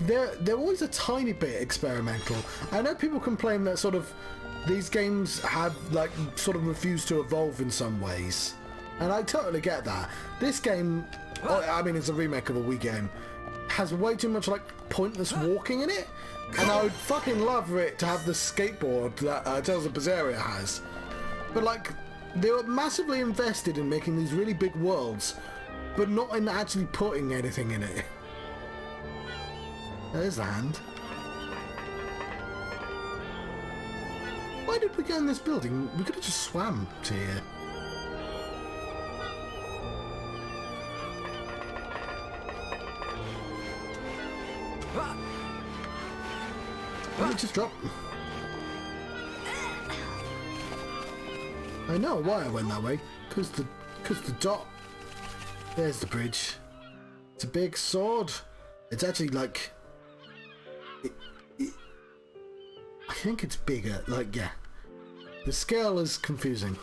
they're always a tiny bit experimental. I know people complain that sort of these games have like sort of refused to evolve in some ways, and I totally get that. This game, I mean, it's a remake of a Wii game, has way too much like pointless walking in it, and I would fucking love for it to have the skateboard that Tales of Berseria has. But like, they were massively invested in making these really big worlds, but not in actually putting anything in it. There's the hand. Why did we go in this building? We could have just swam to here. Why did it just drop? I know why I went that way. Cause the dot. There's the bridge. It's a big sword. It's actually like. I think it's bigger. Like, yeah. The scale is confusing.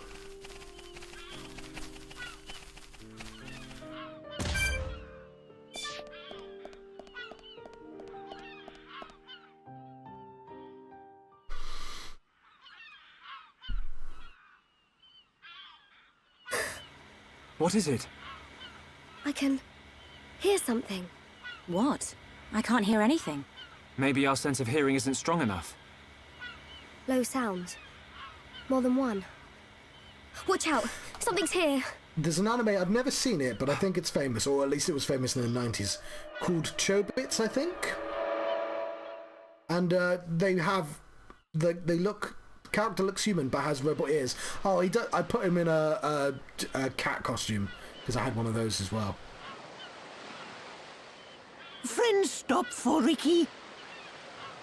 What is it? I can hear something. What? I can't hear anything. Maybe our sense of hearing isn't strong enough. Low sounds. More than one. Watch out! Something's here! There's an anime, I've never seen it, but I think it's famous, or at least it was famous in the 90s, called Chobits, I think? And they have... character looks human, but has robot ears. Oh, I put him in a cat costume, because I had one of those as well. Friends stop for Ricky.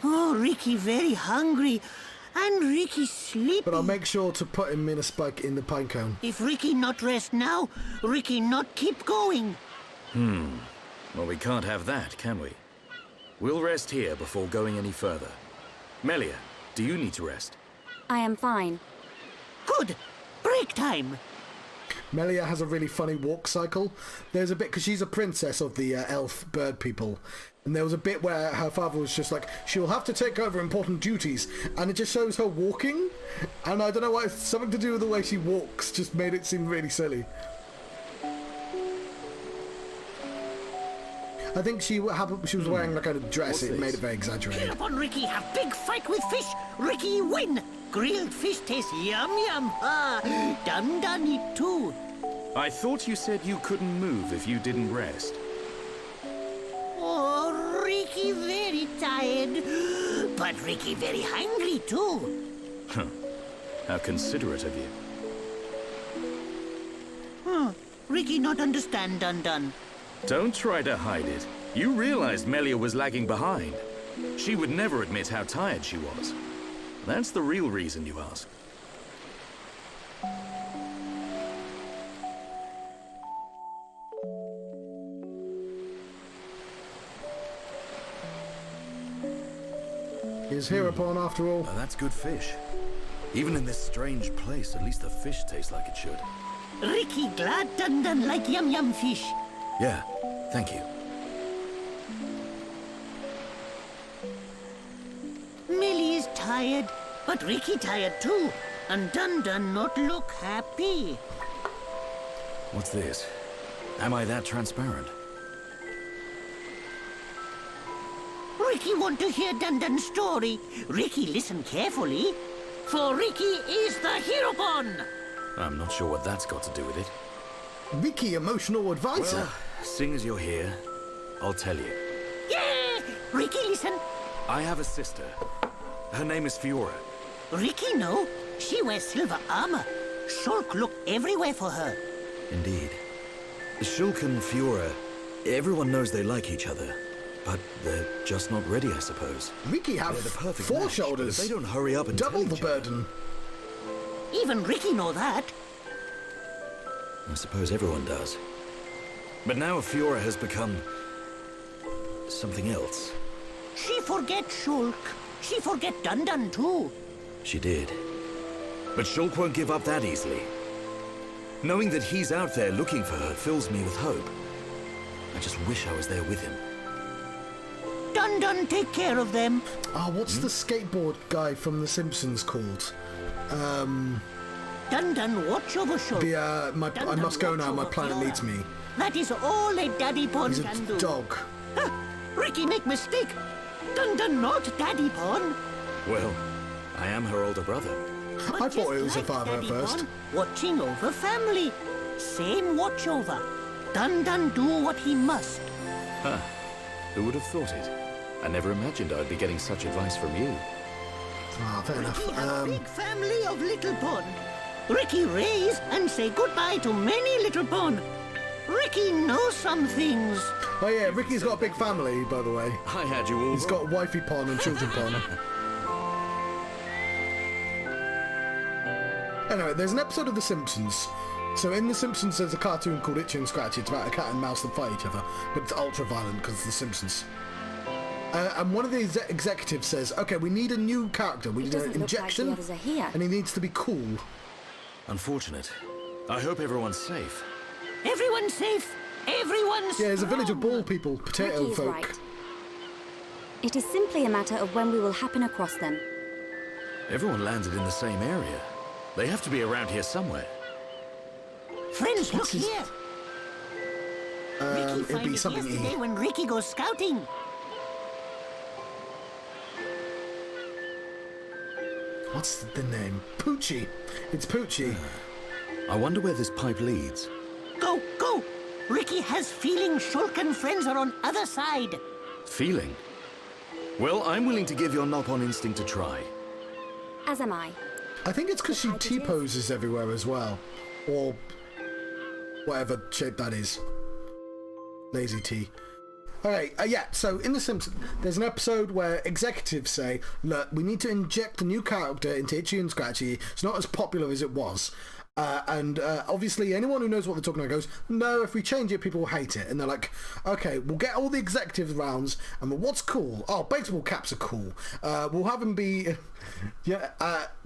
Oh, Ricky very hungry. And Ricky sleepy. But I'll make sure to put him in a spike in the pine cone. If Ricky not rest now, Ricky not keep going. Well, we can't have that, can we? We'll rest here before going any further. Melia, do you need to rest? I am fine. Good. Break time. Melia has a really funny walk cycle. There's a bit, because she's a princess of the elf bird people, and there was a bit where her father was just like, she will have to take over important duties, and it just shows her walking, and I don't know why, it's something to do with the way she walks just made it seem really silly. I think she was wearing like a dress, it made it very exaggerated. Upon Ricky have big fight with fish. Ricky win. Grilled fish taste yum yum. Ah, done eat too. I thought you said you couldn't move if you didn't rest. Oh, Ricky very tired. But Ricky very hungry too. Huh. How considerate of you. Ricky not understand done. Don't try to hide it. You realized Melia was lagging behind. She would never admit how tired she was. That's the real reason you ask. Is hereupon, after all. Now that's good fish. Even in this strange place, at least the fish tastes like it should. Ricky glad done like yum yum fish. Yeah, thank you. Millie is tired, but Ricky tired too. And Dun not look happy. What's this? Am I that transparent? Ricky want to hear Dun story. Ricky listen carefully. For Ricky is the Heropon. I'm not sure what that's got to do with it. Ricky, emotional advisor. Well, seeing as you're here, I'll tell you. Yeah! Ricky listen. I have a sister. Her name is Fiona. Ricky know. She wears silver armor. Shulk look everywhere for her. Indeed. Shulk and Fiora, everyone knows they like each other. But they're just not ready, I suppose. Ricky have They're the perfect 4 match, shoulders. but if they don't hurry up and double tell the each other- burden. Even Ricky know that. I suppose everyone does. But now Fiora has become... something else. She forget Shulk. She forget Dun too. She did. But Shulk won't give up that easily. Knowing that he's out there looking for her fills me with hope. I just wish I was there with him. Dun take care of them. Oh, what's the skateboard guy from The Simpsons called? Dun watch over Shulk. I must go now, my planet Fiora. needs me. That is all a Daddy Pon He's can a do. dog. Huh, Ricky make mistake. Dun not Daddy Pon. Well, I am her older brother. But I just thought it was her like father at Daddy first. Pon, watching over family. Same watch over. Dun do what he must. Huh. Who would have thought it? I never imagined I'd be getting such advice from you. Ah, fair enough. Ricky have a big family of little pond. Ricky raise and say goodbye to many little pond. Ricky knows some things. Oh yeah, Ricky's got a big family, by the way. I had you all. He's got wifey pond and children pond. Anyway, there's an episode of The Simpsons. So in The Simpsons there's a cartoon called Itchy and Scratchy. It's about a cat and mouse that fight each other, but it's ultra violent because it's The Simpsons. And one of the executives says, okay, we need a new character. We need an injection, Like the others are here. and he needs to be cool. Unfortunate. I hope everyone's safe. Everyone's safe. Everyone's Yeah, there's a village of strong. ball people, potato Ricky is folk. right. It is simply a matter of when we will happen across them. Everyone landed in the same area. They have to be around here somewhere. Friends, look What's his- here. Ricky it'd found be it something yesterday E. when Ricky goes scouting. What's the name? Poochie. It's Poochie. I wonder where this pipe leads. Go, go! Ricky has feeling Shulk and friends are on other side. Feeling? Well, I'm willing to give your knock-on instinct a try. As am I. I think it's because she Pipe it is. T-poses everywhere as well. Or whatever shape that is. Lazy T. Okay, yeah, so in The Simpsons, there's an episode where executives say, look, we need to inject a new character into Itchy and Scratchy. It's not as popular as it was. And obviously anyone who knows what they're talking about goes, no, if we change it, people will hate it. And they're like, okay, we'll get all the executive rounds, and what's cool? Oh, baseball caps are cool. We'll have them be...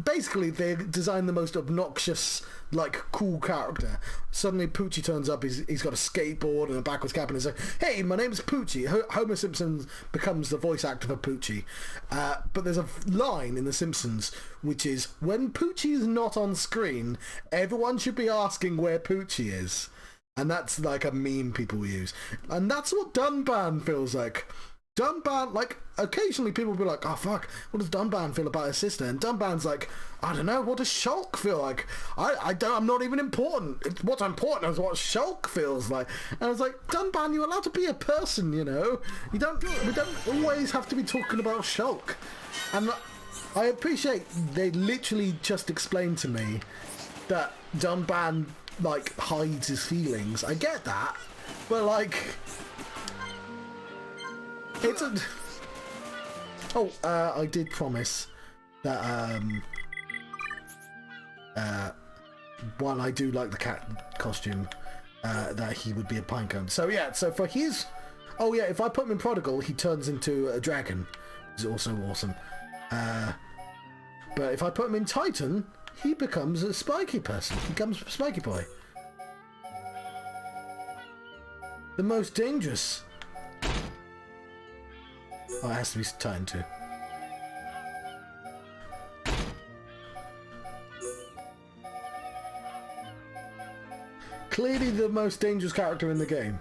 basically, they design the most obnoxious, like, cool character. Suddenly, Poochie turns up, he's got a skateboard and a backwards cap, and he's like, hey, my name's Poochie. Homer Simpson becomes the voice actor for Poochie. But there's a line in The Simpsons, which is, when Poochie is not on screen, everyone should be asking where Poochie is. And that's like a meme people use. And that's what Dunban feels like. Dunban, like, occasionally people will be like, oh fuck, what does Dunban feel about his sister? And Dunban's like, I don't know, what does Shulk feel like? I'm not even important. What's important is what Shulk feels like. And I was like, Dunban, you're allowed to be a person, you know? We don't always have to be talking about Shulk. And I appreciate they literally just explained to me that Dunban, like, hides his feelings. I get that, but like... It's a... Oh, I did promise that, while I do like the cat costume, that he would be a pinecone. So yeah, so for his... Oh yeah, if I put him in Prodigal, he turns into a dragon. Which is also awesome. But if I put him in Titan, he becomes a spiky person. He becomes a spiky boy. The most dangerous... Oh, it has to be Titan too. Clearly the most dangerous character in the game.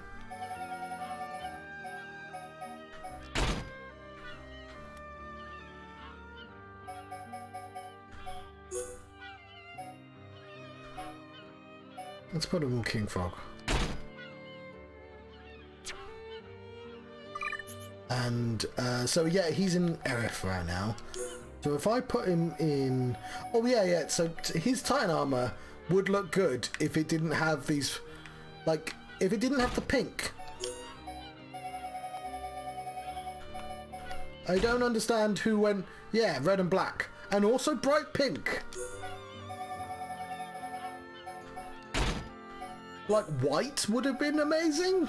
Let's put him on King Frog. And so yeah, he's in Aerith right now. So if I put him in... Oh yeah, so his Titan armor would look good if it didn't have these... Like, if it didn't have the pink. I don't understand who went... Yeah, red and black. And also bright pink. Like, white would have been amazing.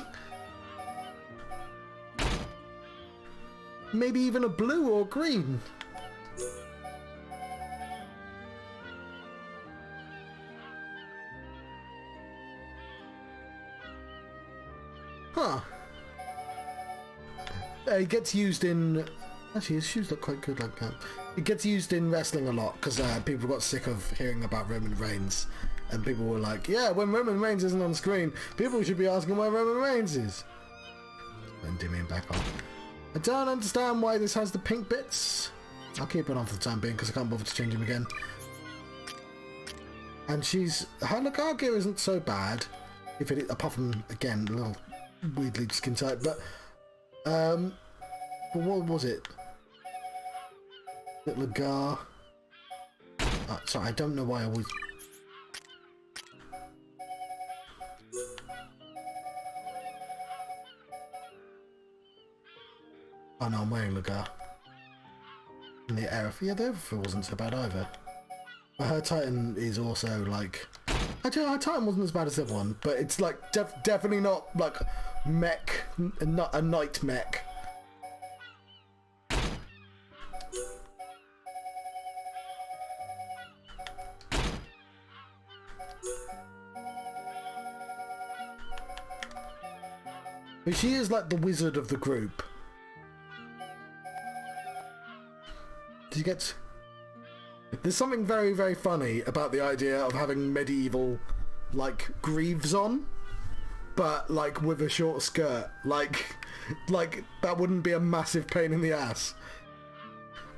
Maybe even a blue or green. Huh. It gets used in... Actually, his shoes look quite good like that. It gets used in wrestling a lot because people got sick of hearing about Roman Reigns. And people were like, yeah, when Roman Reigns isn't on screen, people should be asking where Roman Reigns is. And Dimian back on. I don't understand why this has the pink bits. I'll keep it on for the time being because I can't bother to change him again. And her Lagar gear isn't so bad, if it, apart from, again, a little weirdly skin tight, but what was it? Lagar. Sorry, I don't know why I always... Oh no, I'm wearing Lagar. And the Aerith, yeah, the Aerith wasn't so bad either. But her Titan is also like... Actually, her Titan wasn't as bad as the other one, but it's like definitely not like mech, not a knight mech. But she is like the wizard of the group. Did you get... There's something very, very funny about the idea of having medieval like greaves on, but like with a short skirt. Like that wouldn't be a massive pain in the ass.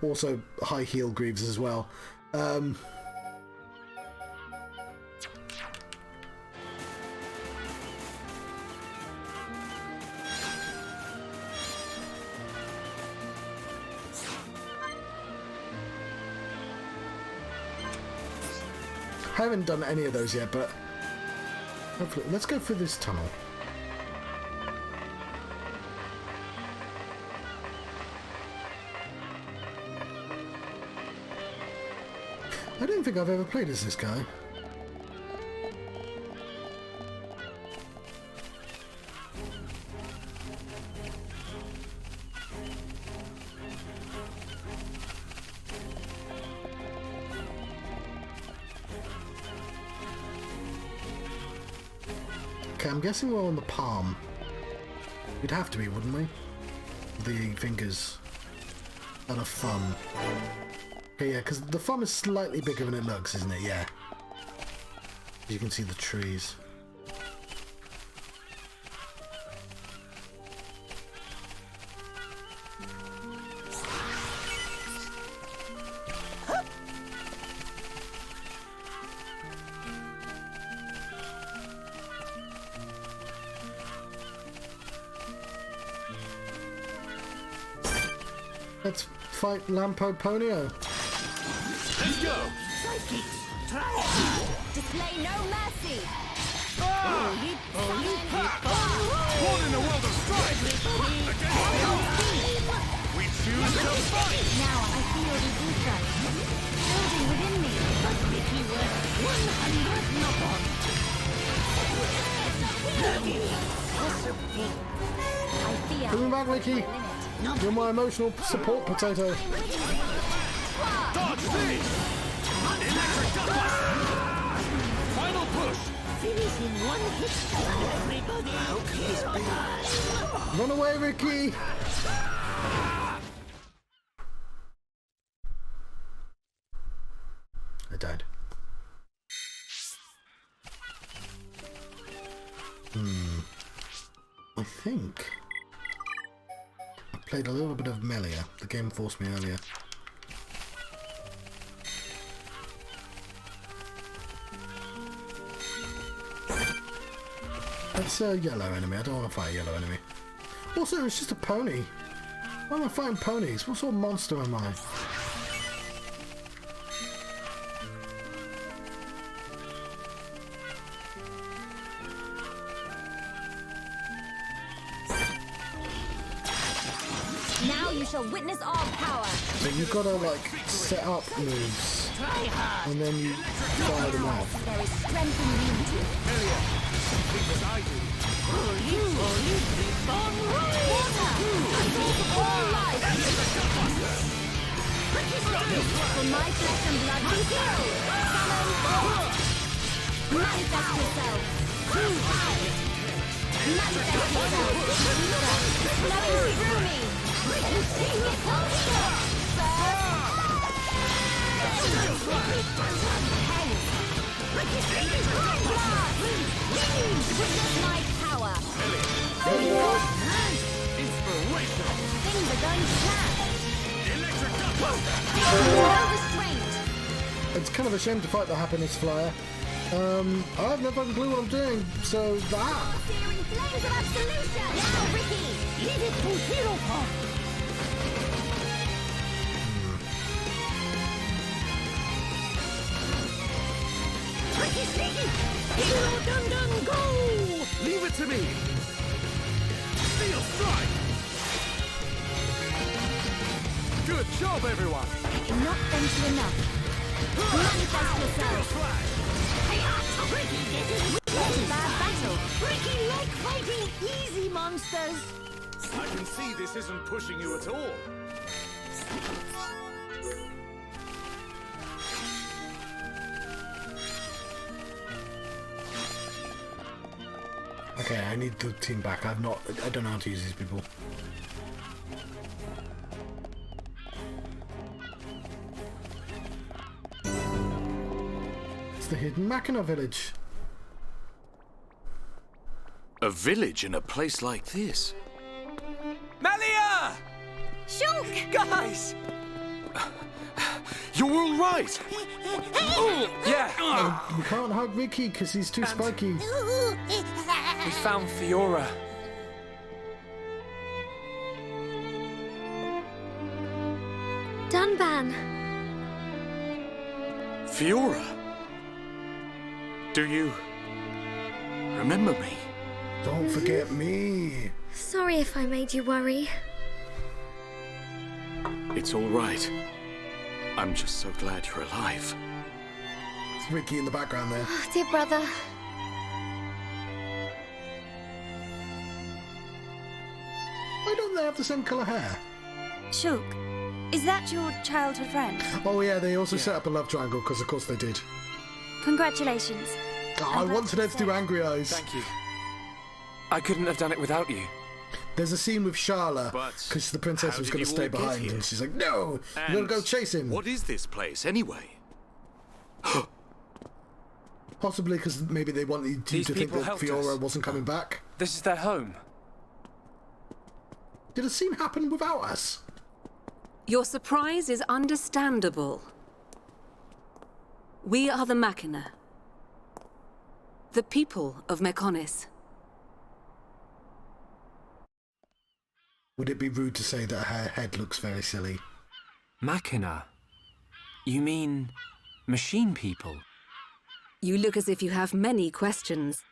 Also high heel greaves as well. I haven't done any of those yet, but hopefully, let's go through this tunnel. I don't think I've ever played as this guy. Okay, I'm guessing we're on the palm. We'd have to be, wouldn't we? The fingers and a thumb. Okay, yeah, because the thumb is slightly bigger than it looks, isn't it? Yeah. You can see the trees. Let's fight Lampo Ponyo. Let's go! Sidekicks, try! Display no mercy! One in a world of strife! We choose to fight! Now I feel the ether building within me. But if he were 100 knock-on. I fear. Coming back, Ricky. You're my emotional support potato. Dodge this! Electric Duckbuster! Final push! Finish in one hit. Everybody is Run away, Ricky! I died. I think I played a little bit of Melia. The game forced me earlier. It's a yellow enemy. I don't want to fight a yellow enemy. Also, it's just a pony. Why am I fighting ponies? What sort of monster am I? Now you shall witness our power. So you've got to like set up moves and then you fire them off. There is strength in unity. Because I do. Water! A source of all life! For my flesh and blood be filled! Summon forth! Manifest yourself! Manifest yourself! Flowing through me! Witness my power! Inspirational! Things are going to plan! Electric Duckbuster! No restraint! It's kind of a shame to fight the happiness flyer. I have no fucking clue what I'm doing, so that. Searing flames of absolution! Now, Ricky! Leave it to Hero Pop. Ricky Sticky! Hero Dun Dun Go! Leave it to me! Steel Strike! Good job, everyone! Not venture enough. Manifest yourself! Ricky getting Bad battle! Ricky like fighting easy monsters! I can see this isn't pushing you at all. Okay, I need the team back. I don't know how to use these people. It's the hidden Machina village. A village in a place like this? Melia! Shulk! Guys! You're all right! Yeah! We can't hug Ricky because he's too spiky. We found Fiora. Dunban. Fiora? Do you remember me? Don't forget me. Sorry if I made you worry. It's all right. I'm just so glad you're alive. It's Ricky in the background there. Oh, dear brother. Why don't they have the same colour hair? Shulk, is that your childhood friend? Oh yeah, they also set up a love triangle because of course they did. Congratulations. Oh, I wanted her to do angry eyes. Thank you. I couldn't have done it without you. There's a scene with Charlotte But because the princess how was did going to you stay all get behind here? and she's like, no, And you're going to go chase him. What is this place, anyway? Possibly because maybe they wanted you These to think people that helped Fiora us. wasn't coming back. This is their home. Did a scene happen without us? Your surprise is understandable. We are the Machina. The people of Mechonis. Would it be rude to say that her head looks very silly? Machina? You mean machine people? You look as if you have many questions.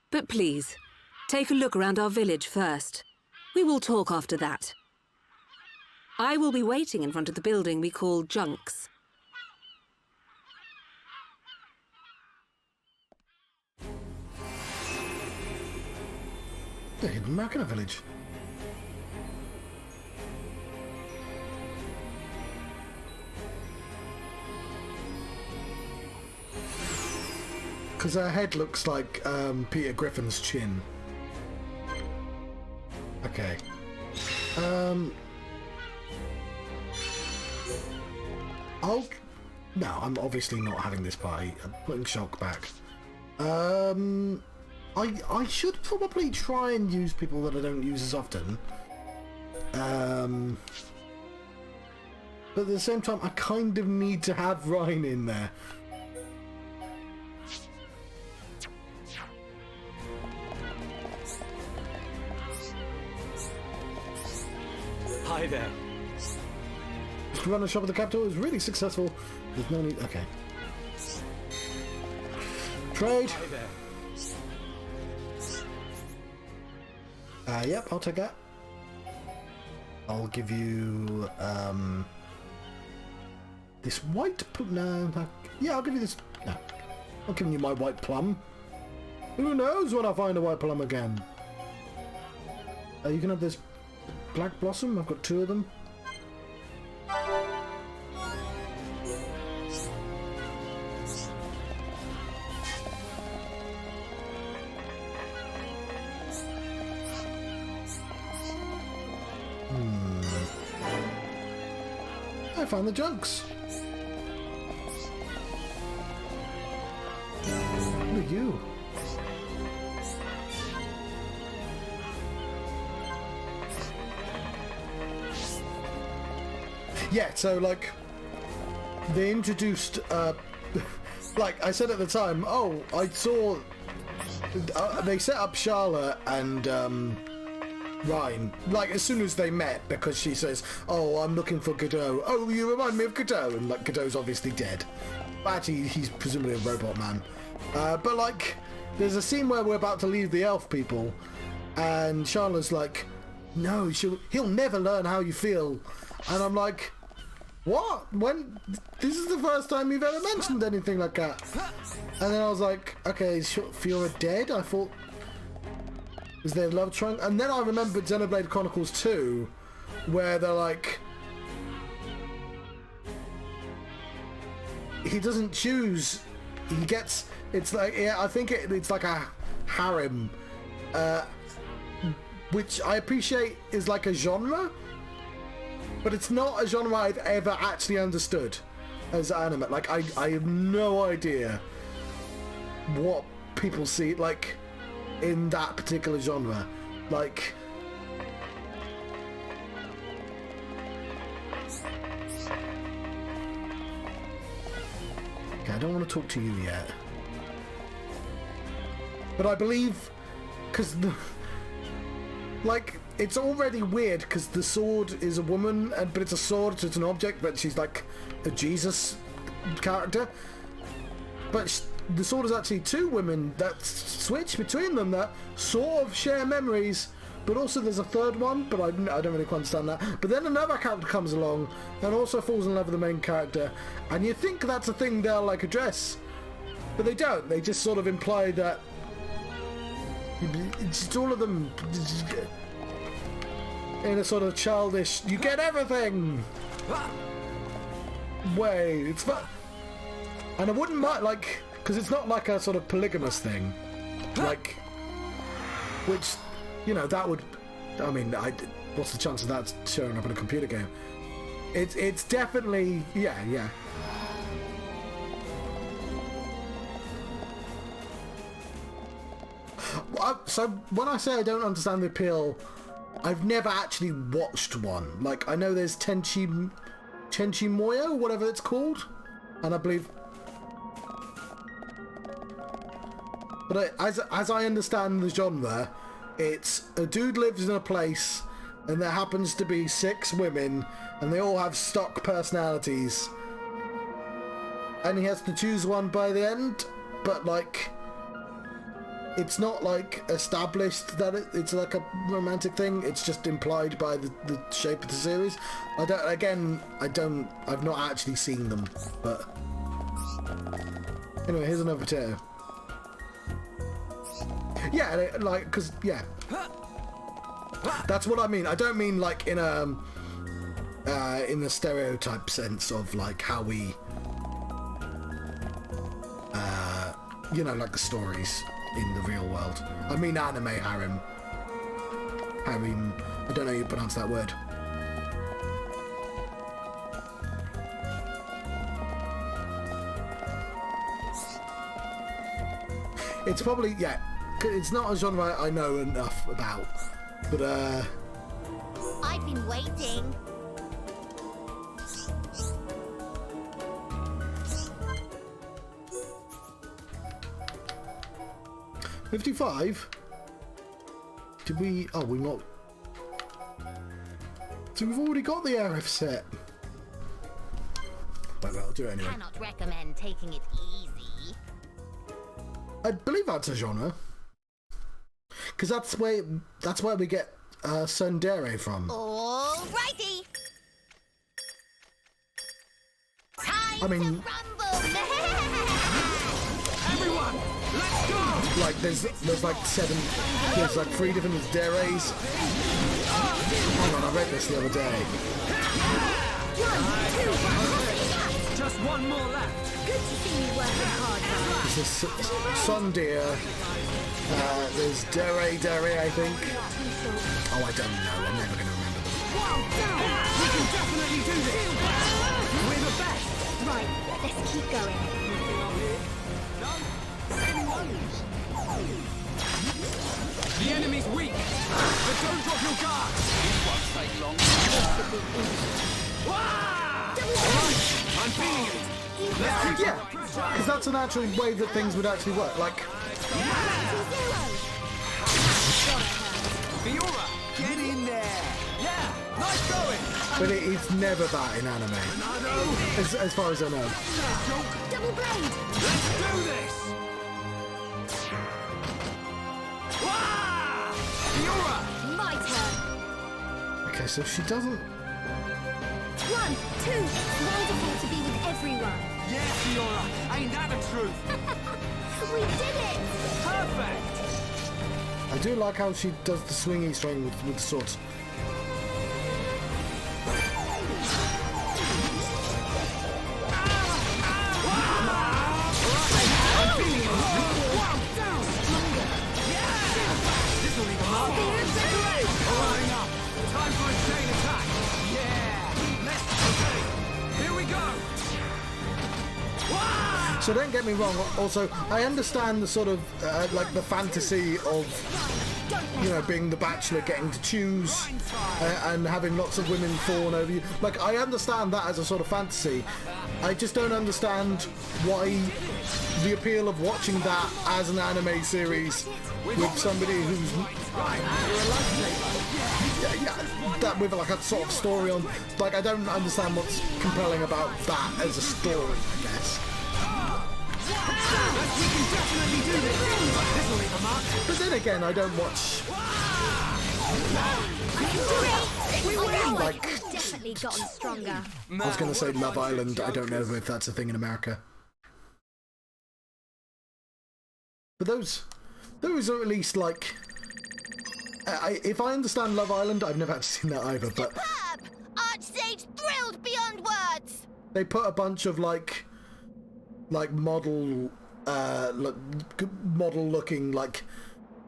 But please, take a look around our village first. We will talk after that. I will be waiting in front of the building we call Junks. The hidden Machina village. Because her head looks like Peter Griffin's chin. Okay. No, I'm obviously not having this party. I'm putting Shulk back. I should probably try and use people that I don't use as often. But at the same time, I kind of need to have Ryan in there. Hi there. To run a shop at the capital is really successful. There's no need. Okay. Trade. Hi there. Yep, I'll take that. I'll give you this white yeah, I'll give you this. No, I'm giving you my white plum. Who knows when I find a white plum again? You can have this black blossom. I've got 2 of them. I found the junks. Who are you? Yeah, so like they introduced like I said at the time, oh, I saw they set up Charlotte and Ryan, like as soon as they met, because she says, oh, I'm looking for Godot. Oh, you remind me of Godot. And like Godot's obviously dead. Actually, he's presumably a robot man. But like, there's a scene where we're about to leave the elf people, and Charlotte's like, no, he'll never learn how you feel. And I'm like, what? When? This is the first time you've ever mentioned anything like that. And then I was like, okay, is Fiora dead? I thought, is there love triangle? And then I remembered Xenoblade Chronicles 2, where they're like, he doesn't choose. He gets. It's like, yeah, I think it's like a harem, which I appreciate is like a genre. But it's not a genre I've ever actually understood as anime. Like, I have no idea what people see. Like, in that particular genre. Like, okay, I don't want to talk to you yet, but I believe, because the, like, it's already weird because the sword is a woman, but it's a sword, so it's an object, but she's like a Jesus character. But the sword is actually two women that switch between them that sort of share memories, but also there's a third one, but I don't really quite understand that. But then another character comes along and also falls in love with the main character, and you think that's a thing they'll like address, but they don't. They just sort of imply that it's just all of them in a sort of childish, you get everything way. It's fun. And I wouldn't mind, like, because it's not like a sort of polygamous thing, like, which, you know, that would, I mean, what's the chance of that showing up in a computer game? It's definitely, yeah. So when I say I don't understand the appeal, I've never actually watched one. Like, I know there's Tenchi Moyo, whatever it's called, and I believe. But as I understand the genre, it's a dude lives in a place, and there happens to be 6 women, and they all have stock personalities, and he has to choose one by the end. But like, it's not like established that it's like a romantic thing. It's just implied by the shape of the series. I've not actually seen them, but anyway, here's another potato. Yeah, like, because, yeah. That's what I mean. I don't mean, like, in the stereotype sense of, like, how we, you know, like the stories in the real world. I mean anime harem. I don't know how you pronounce that word. It's probably, yeah. It's not a genre I know enough about, but I've been waiting. $55? Did we? Oh, we're not. So we've already got the RF set. Well, I'll do it anyway. Cannot recommend taking it easy. I believe that's a genre. Because that's where we get Tsundere from. Alrighty. Time I mean, to rumble. Everyone, let's go! like there's like 3 different deres. Hang on, I read this the other day. Just one more left. Good to see you working hard, guys. There's Tsundere. There's Dere, I think. Oh, I don't know. I'm never going to remember them. We can definitely do this. We're the best. Right, let's keep going. The enemy's weak, but don't drop your guard. This won't take long. I'm feeling it. Let's keep Yeah, because that's an actual way that things would actually work. Like, Fiona, get in there. Yeah, nice going. but it's never that in anime, as far as I know. Double blade! Let's do this. Fiona! My turn! Okay, so she doesn't. 1, 2, wonderful to be with everyone. Yeah, Fiona, ain't that the truth? We did it! Perfect. I do like how she does the swingy swing with the swords. Time for a chain attack. Yeah. Let's. Okay. Here we go. So don't get me wrong. Also, I understand the sort of like the fantasy of, you know, being the Bachelor, getting to choose and having lots of women fawn over you. Like, I understand that as a sort of fantasy. I just don't understand why the appeal of watching that as an anime series with somebody who's that with like a sort of story on. Like, I don't understand what's compelling about that as a story, I guess. But then again, I don't watch. Like, Definitely gotten stronger. I was going to say Love Island. I don't know if that's a thing in America. But those are at least like. If I understand Love Island, I've never actually seen that either. But Superb! Archsage thrilled beyond words. They put a bunch of like model looking like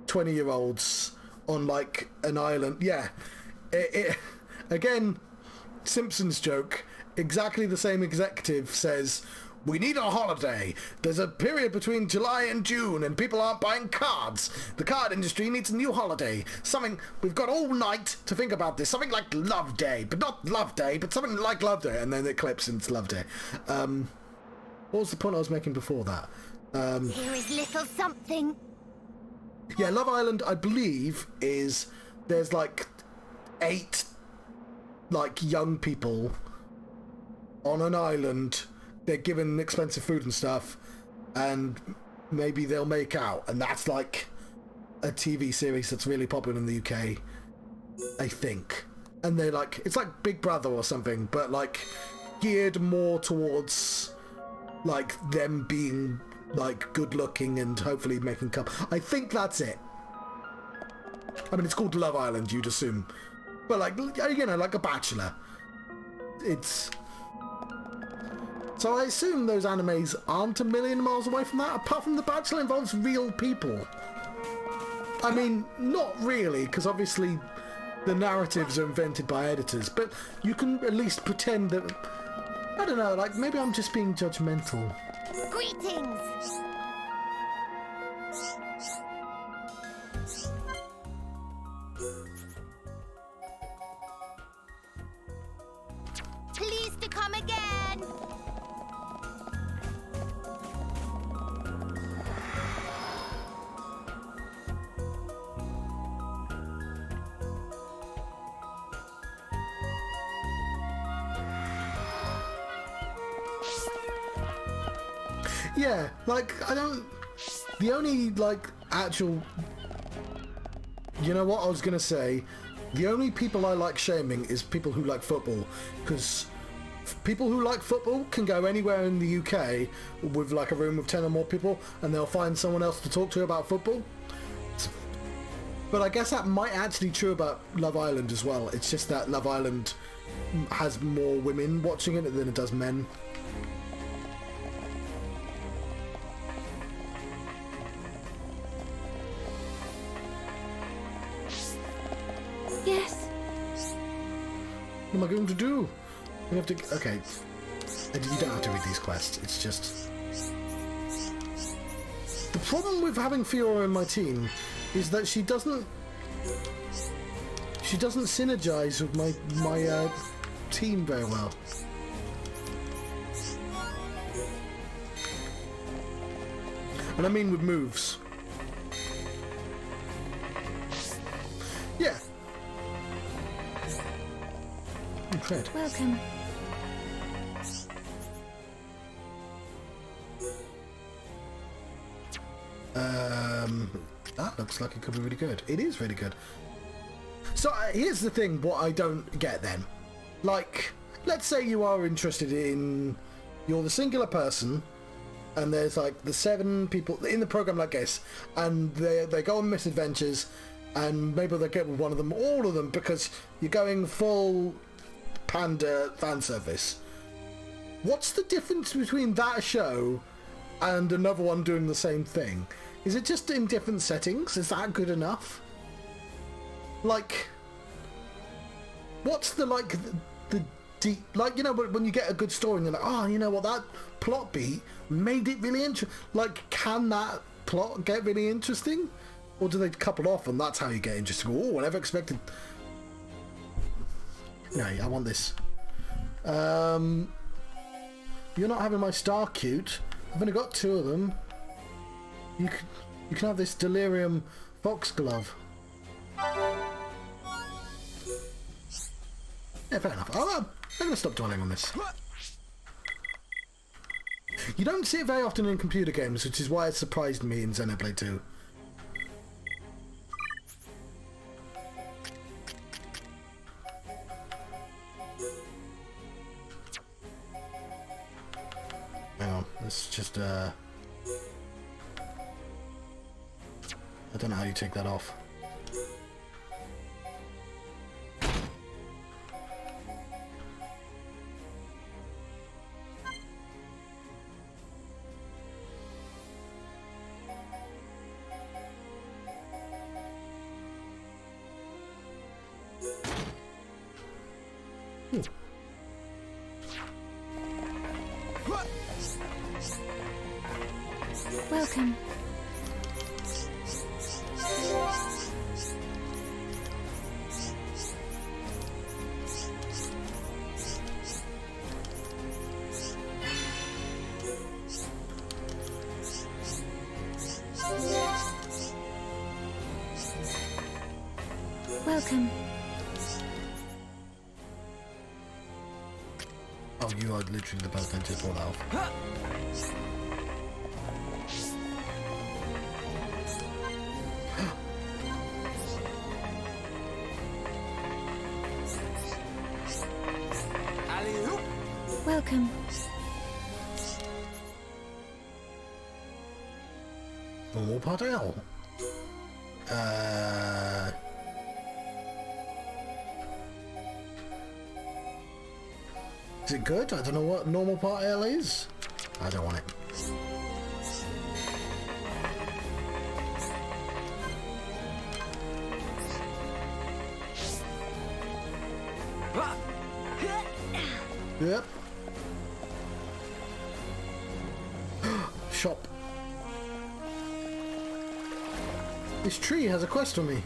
20-year-olds on like an island. Yeah, it again, Simpsons joke. Exactly the same executive says, "We need a holiday. There's a period between July and June and people aren't buying cards. The card industry needs a new holiday. Something, we've got all night to think about this. Something like Love Day, but not Love Day, but something like Love Day." And then it clips into Love Day. What was the point I was making before that? Here is little something. Yeah, Love Island, I believe, there's like 8 like young people on an island. They're given expensive food and stuff, and maybe they'll make out, and that's like a TV series that's really popular in the UK, I think. And they're like, it's like Big Brother or something, but like geared more towards like them being like good looking and hopefully making cup. I think that's it. I mean, it's called Love Island, you'd assume, but like, you know, like a Bachelor. It's. So I assume those animes aren't a million miles away from that, apart from The Bachelor involves real people. I mean, not really, because obviously the narratives are invented by editors, but you can at least pretend that, I don't know, like, maybe I'm just being judgmental. Greetings. Please to come again. Yeah, like, I don't... The only, like, actual... You know what I was going to say? The only people I like shaming is people who like football, because people who like football can go anywhere in the UK with, like, a room of 10 or more people, and they'll find someone else to talk to about football. But I guess that might actually be true about Love Island as well. It's just that Love Island has more women watching it than it does men. Yes. What am I going to do? I have to... Okay. You don't have to read these quests. It's just... The problem with having Fiona in my team is that she doesn't synergize with my team very well. And I mean with moves. Yeah. Fred. Welcome. That looks like it could be really good. It is really good. So here's the thing, what I don't get then. Like, let's say you are interested in... You're the singular person, and there's like the 7 people in the program like this, and they go on misadventures, and maybe they get with one of them, all of them, because you're going full panda fan service. What's the difference between that show and another one doing the same thing? Is it just in different settings? Is that good enough? Like, what's the deep, like, you know, when you get a good story and you're like, oh, you know what, that plot beat made it really interesting. Like, can that plot get really interesting? Or do they couple off and that's how you get interesting? Oh, I never expected. No, I want this. You're not having my star cute. I've only got 2 of them. You can have this delirium foxglove. Yeah, fair enough. I'm going to stop dwelling on this. You don't see it very often in computer games, which is why it surprised me in Xenoblade 2. Hang on, let's just I don't know how you take that off. Welcome. Welcome. Oh, you are literally the best dentist for that. Welcome. Normal part L. Is it good? I don't know what normal part L is. I don't want it. Yep. Shop. This tree has a quest for me.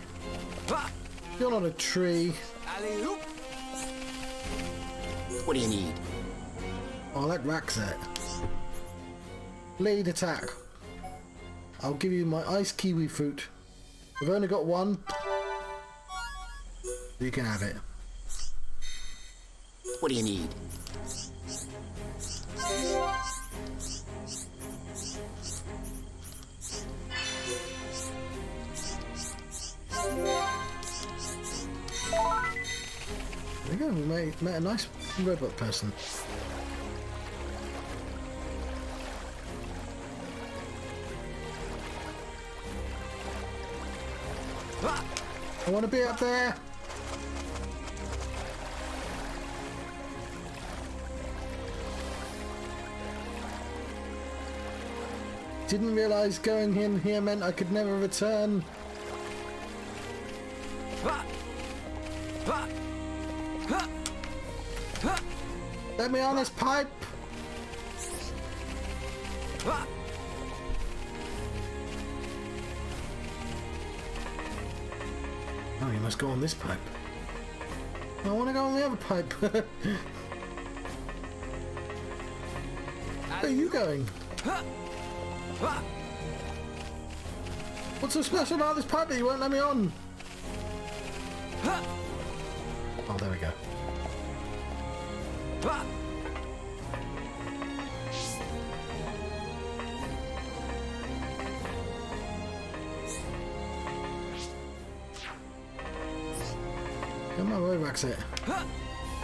You're not a tree. What do you need? Oh, I like Raxet. Lead attack. I'll give you my ice kiwi fruit. I've only got 1. You can have it. What do you need? There we go, we met a nice robot person. I want to be up there! Didn't realise going in here meant I could never return. Let me on this pipe! Oh, you must go on this pipe. I want to go on the other pipe. Where are you going? What's so special about this pipe that you won't let me on? Oh, there we go. Come on, way, Raxet. I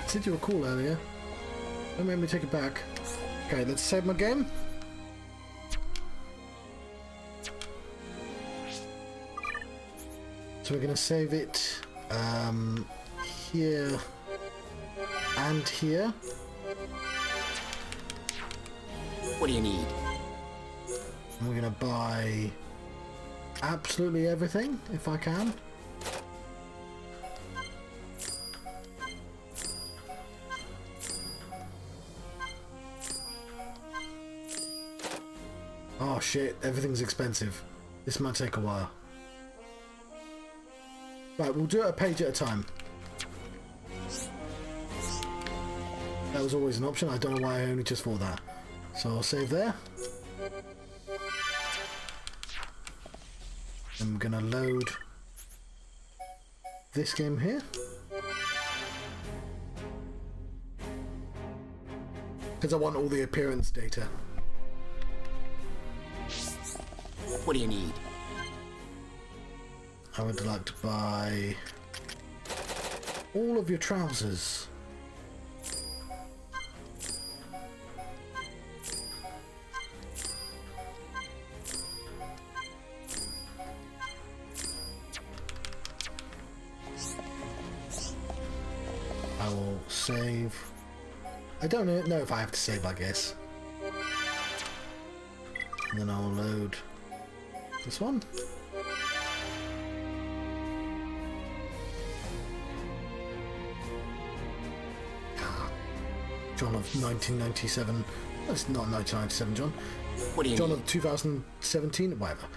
said you were cool earlier. Don't make me take it back. Okay, let's save my game. So we're gonna save it here and here. What do you need? And we're gonna buy absolutely everything if I can. Oh shit, everything's expensive. This might take a while. Right, we'll do it a page at a time. That was always an option. I don't know why I only just thought that. So I'll save there. I'm gonna load this game here. Because I want all the appearance data. What do you need? I would like to buy all of your trousers. I will save. I don't know if I have to save, I guess. And then I'll load this one. John of 1997. That's not 1997, John. What do you John need? of 2017, whatever.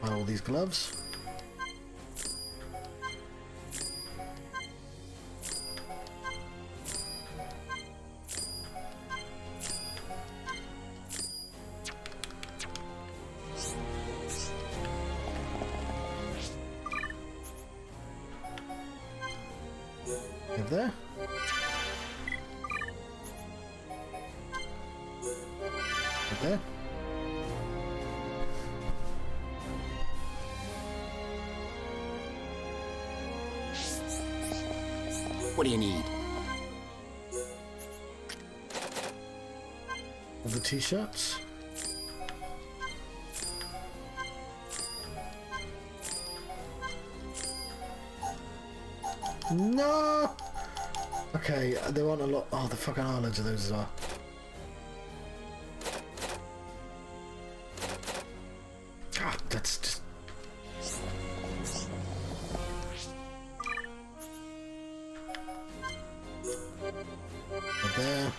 Buy all these gloves. There. There. What do you need? All the t-shirts. No! Okay, there aren't a lot. Oh, the fucking are loads of those as well. God, that's just. There.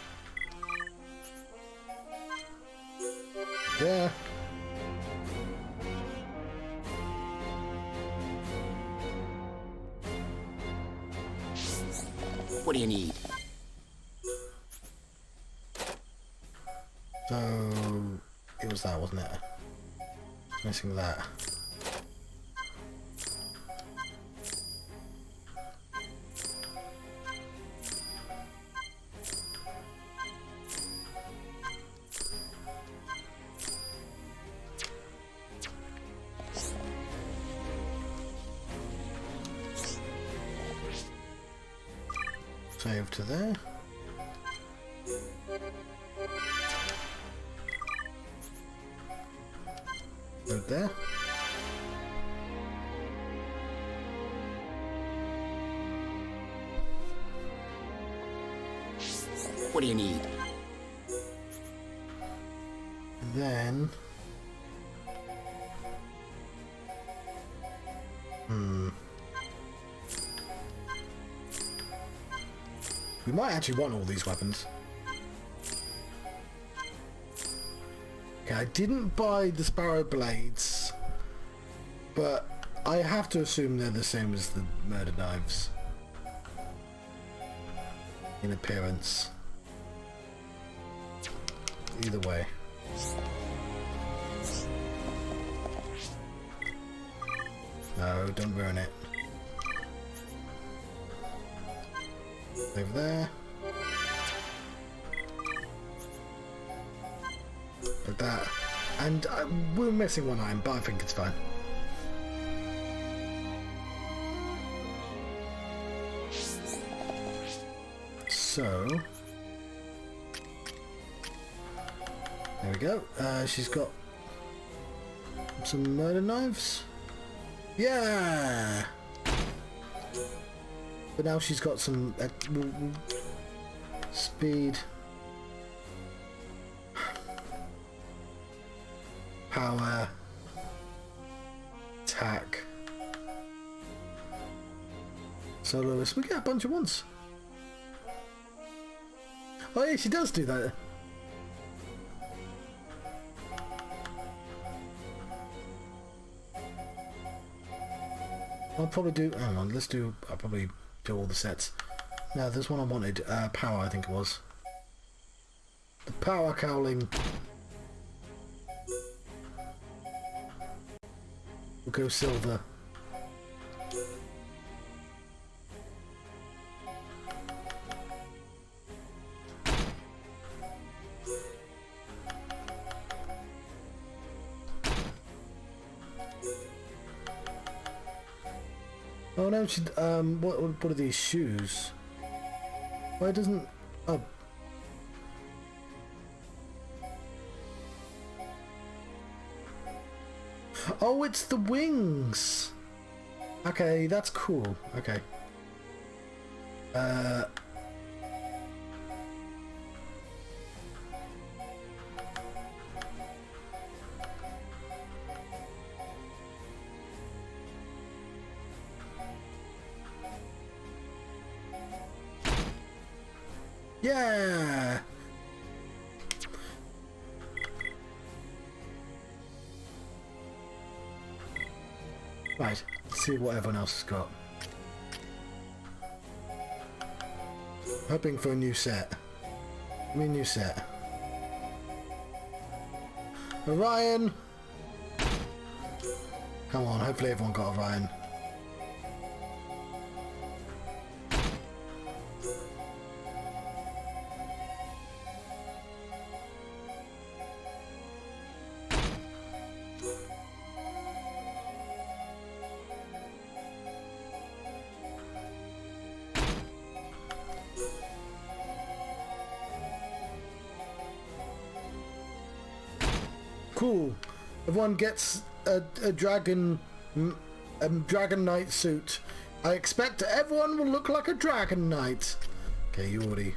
There. What do you need? So it was that, wasn't it? Missing that. Save to there. Load there. What do you need? Then we might actually want all these weapons. Okay, I didn't buy the Sparrow Blades, but I have to assume they're the same as the Murder Knives in appearance. Either way. No, don't ruin it. Over there. Like that. And we're missing one item, but I think it's fine. So there we go. She's got some murder knives. Yeah. But now she's got some speed, power, attack, soloist. We get a bunch of ones. Oh yeah, she does do that. I'll probably do... Hang on, let's do... I'll probably do all the sets. No, there's one I wanted. Power, I think it was. The power cowling. We'll go silver. Oh no, she, what are these shoes? Why doesn't... Oh. Oh, it's the wings! Okay, that's cool. Okay. Yeah! Right, let's see what everyone else has got. Hoping for a new set. Give me a new set. Orion! Come on, hopefully everyone got Orion. Cool. Everyone gets a dragon knight suit. I expect everyone will look like a dragon knight. Okay, you already...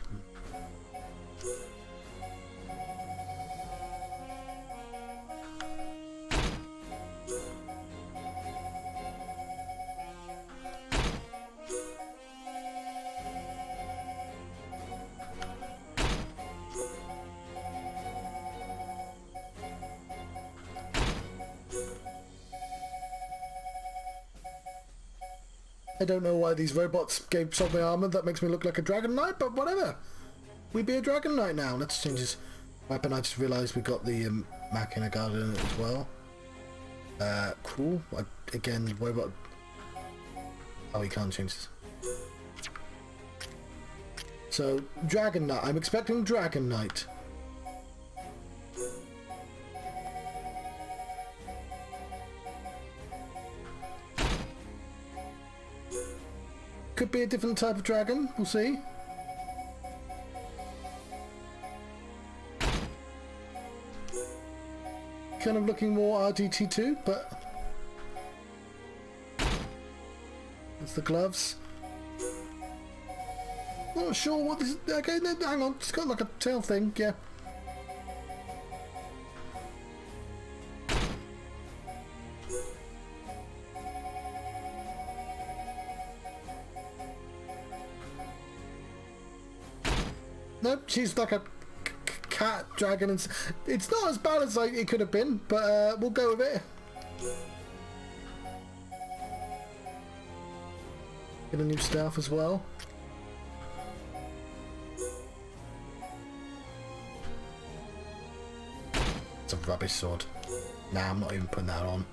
I don't know why these robots gave sold me armor that makes me look like a dragon knight, but whatever. We be a dragon knight now. Let's change this weapon. I just realised we got the Machina guard in it as well. Cool. Again, robot. Oh, we can't change this. So, dragon knight. I'm expecting dragon knight. Could be a different type of dragon, we'll see. Kind of looking more RDT2, but... That's the gloves. Not sure what this is. Okay, no, hang on, it's got like a tail thing, yeah. Nope, she's like a cat dragon, and it's not as bad as it could have been, but we'll go with it. Get a new staff as well. It's a rubbish sword. Nah, I'm not even putting that on.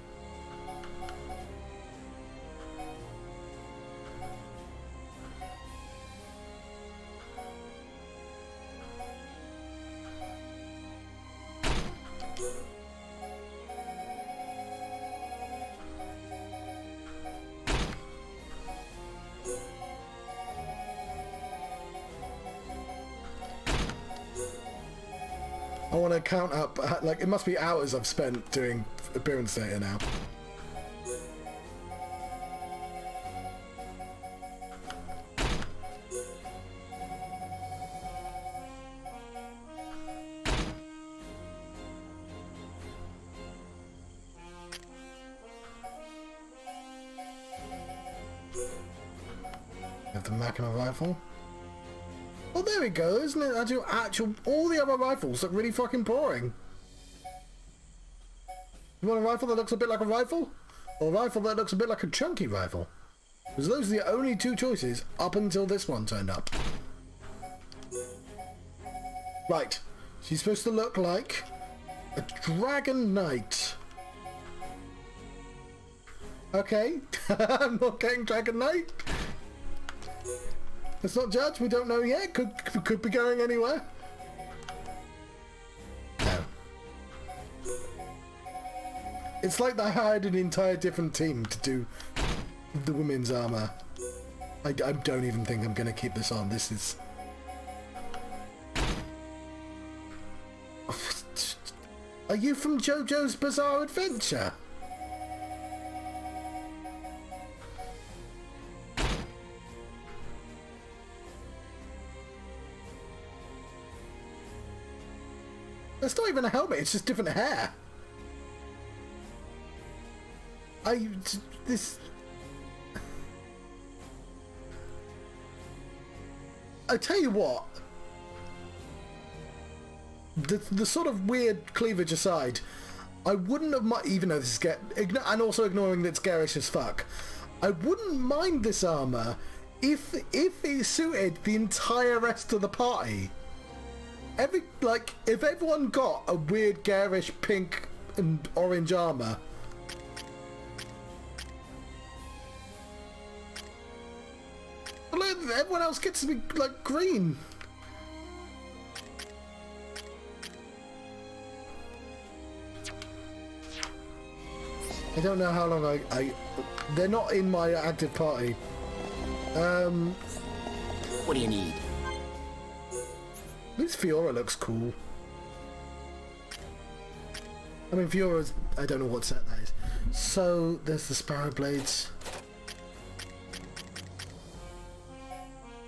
I want to count up, like, it must be hours I've spent doing appearance data now. Have the Machina rifle. Oh, there we go, isn't it? Actual, all the other rifles look really fucking boring. You want a rifle that looks a bit like a rifle? or a rifle that looks a bit like a chunky rifle. Because those are the only two choices up until this one turned up. Right. She's supposed to look like a dragon knight. Okay. I'm not getting dragon knight. Let's not judge. We don't know yet. Could be going anywhere. No. It's like they hired an entire different team to do the women's armor. I don't even think I'm going to keep this on. This is... Are you from JoJo's Bizarre Adventure? That's not even a helmet, it's just different hair. I tell you what, the sort of weird cleavage aside, I wouldn't have even though this is and also ignoring that it's garish as fuck, I wouldn't mind this armor if it suited the entire rest of the party. If everyone got a weird garish pink and orange armor, everyone else gets to be like green. I don't know how long they're not in my active party. What do you need? At least Fiona looks cool. I mean, Fiona's... I don't know what set that is. So, there's the Sparrow Blades.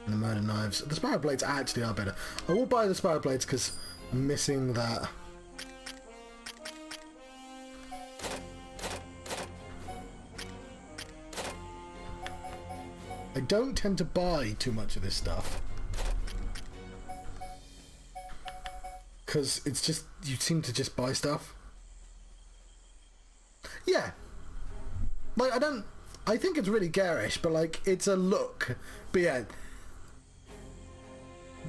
And the Murder Knives. The Sparrow Blades actually are better. I will buy the Sparrow Blades because I'm missing that. I don't tend to buy too much of this stuff. Because it's just, you seem to just buy stuff. Yeah. Like, I think it's really garish, but like, it's a look. But yeah.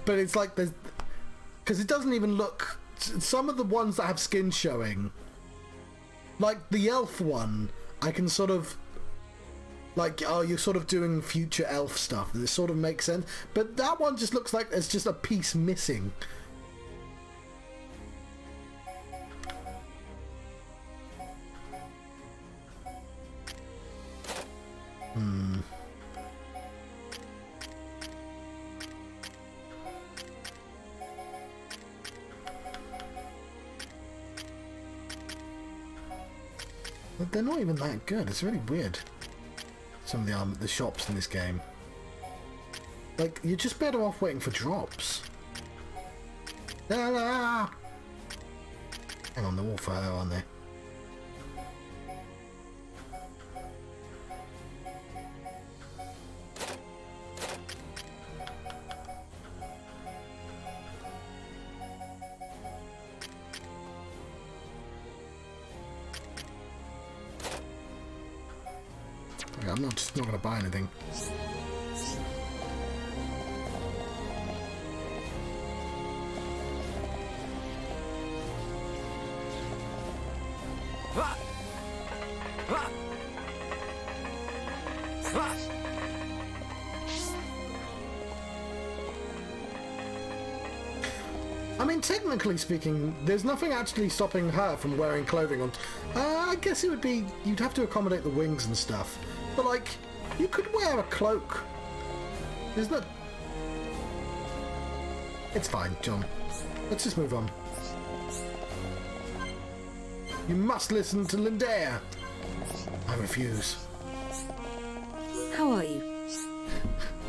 But it's like, because it doesn't even look, some of the ones that have skin showing, like the elf one, I can sort of, like, oh, you're sort of doing future elf stuff. This sort of makes sense. But that one just looks like there's just a piece missing. But they're not even that good. It's really weird. Some of the shops in this game. Like, you're just better off waiting for drops. Hang on, they're all for her, aren't they? I'm not going to buy anything. I mean, technically speaking, there's nothing actually stopping her from wearing clothing on. I guess it would be, you'd have to accommodate the wings and stuff. But like, you could wear a cloak. There's no... It's fine, John. Let's just move on. You must listen to Lindea. I refuse. How are you?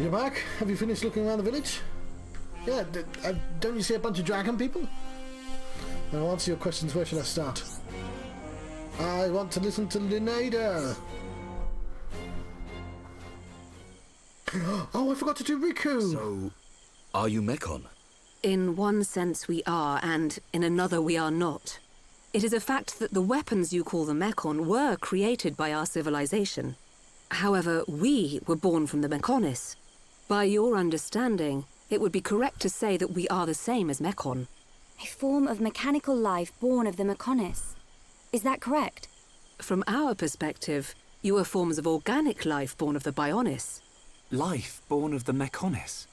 You're back? Have you finished looking around the village? Yeah, don't you see a bunch of dragon people? I'll answer your questions. Where should I start? I want to listen to Lindea. Oh, I forgot to do Riku! So, are you Mechon? In one sense we are, and in another we are not. It is a fact that the weapons you call the Mechon were created by our civilization. However, we were born from the Mechonis. By your understanding, it would be correct to say that we are the same as Mechon. A form of mechanical life born of the Mechonis. Is that correct? From our perspective, you are forms of organic life born of the Bionis. Life born of the Mechonis.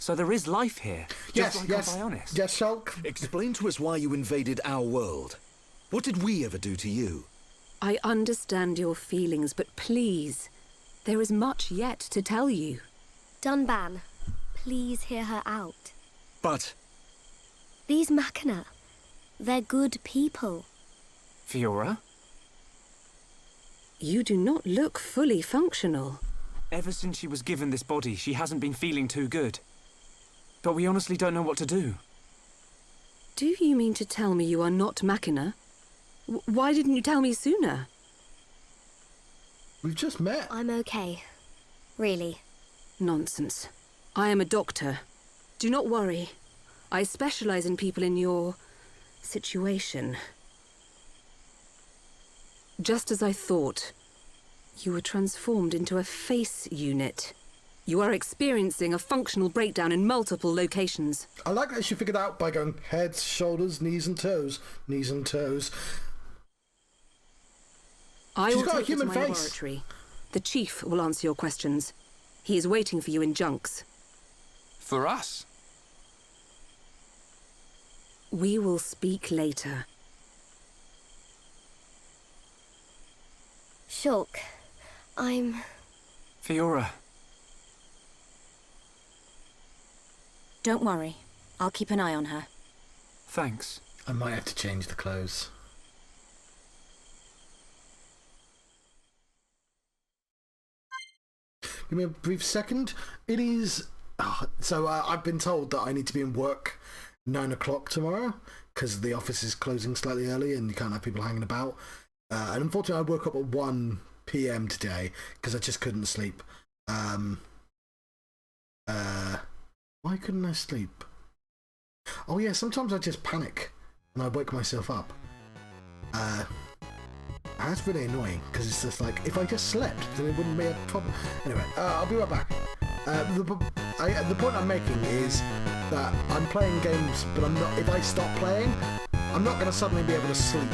So there is life here, Yes, just like yes, on Bionis. yes, Shulk. Explain to us why you invaded our world. What did we ever do to you? I understand your feelings, but please, there is much yet to tell you. Dunban, please hear her out. But... These Machina, they're good people. Fiora? You do not look fully functional. Ever since she was given this body, she hasn't been feeling too good. But we honestly don't know what to do. Do you mean to tell me you are not Machina? Why didn't you tell me sooner? We've just met. I'm okay. Really. Nonsense. I am a doctor. Do not worry. I specialize in people in your situation. Just as I thought, you were transformed into a face unit. You are experiencing a functional breakdown in multiple locations. I like that she figured out by going heads, shoulders, knees and toes. Knees and toes. I She's will got a take you to human my face. laboratory. The Chief will answer your questions. He is waiting for you in Junks. For us? We will speak later. Shulk, I'm... Fiora. Don't worry. I'll keep an eye on her. Thanks. I might have to change the clothes. Give me a brief second. It is... I've been told that I need to be in work 9 o'clock tomorrow because the office is closing slightly early and you can't have people hanging about. And unfortunately, I woke up at 1 p.m. today because I just couldn't sleep. Why couldn't I sleep? Oh yeah, sometimes I just panic and I wake myself up. That's really annoying because it's just like, if I just slept, then it wouldn't be a problem. Anyway, I'll be right back. The point I'm making is that I'm playing games, but I'm not. If I stop playing, I'm not going to suddenly be able to sleep.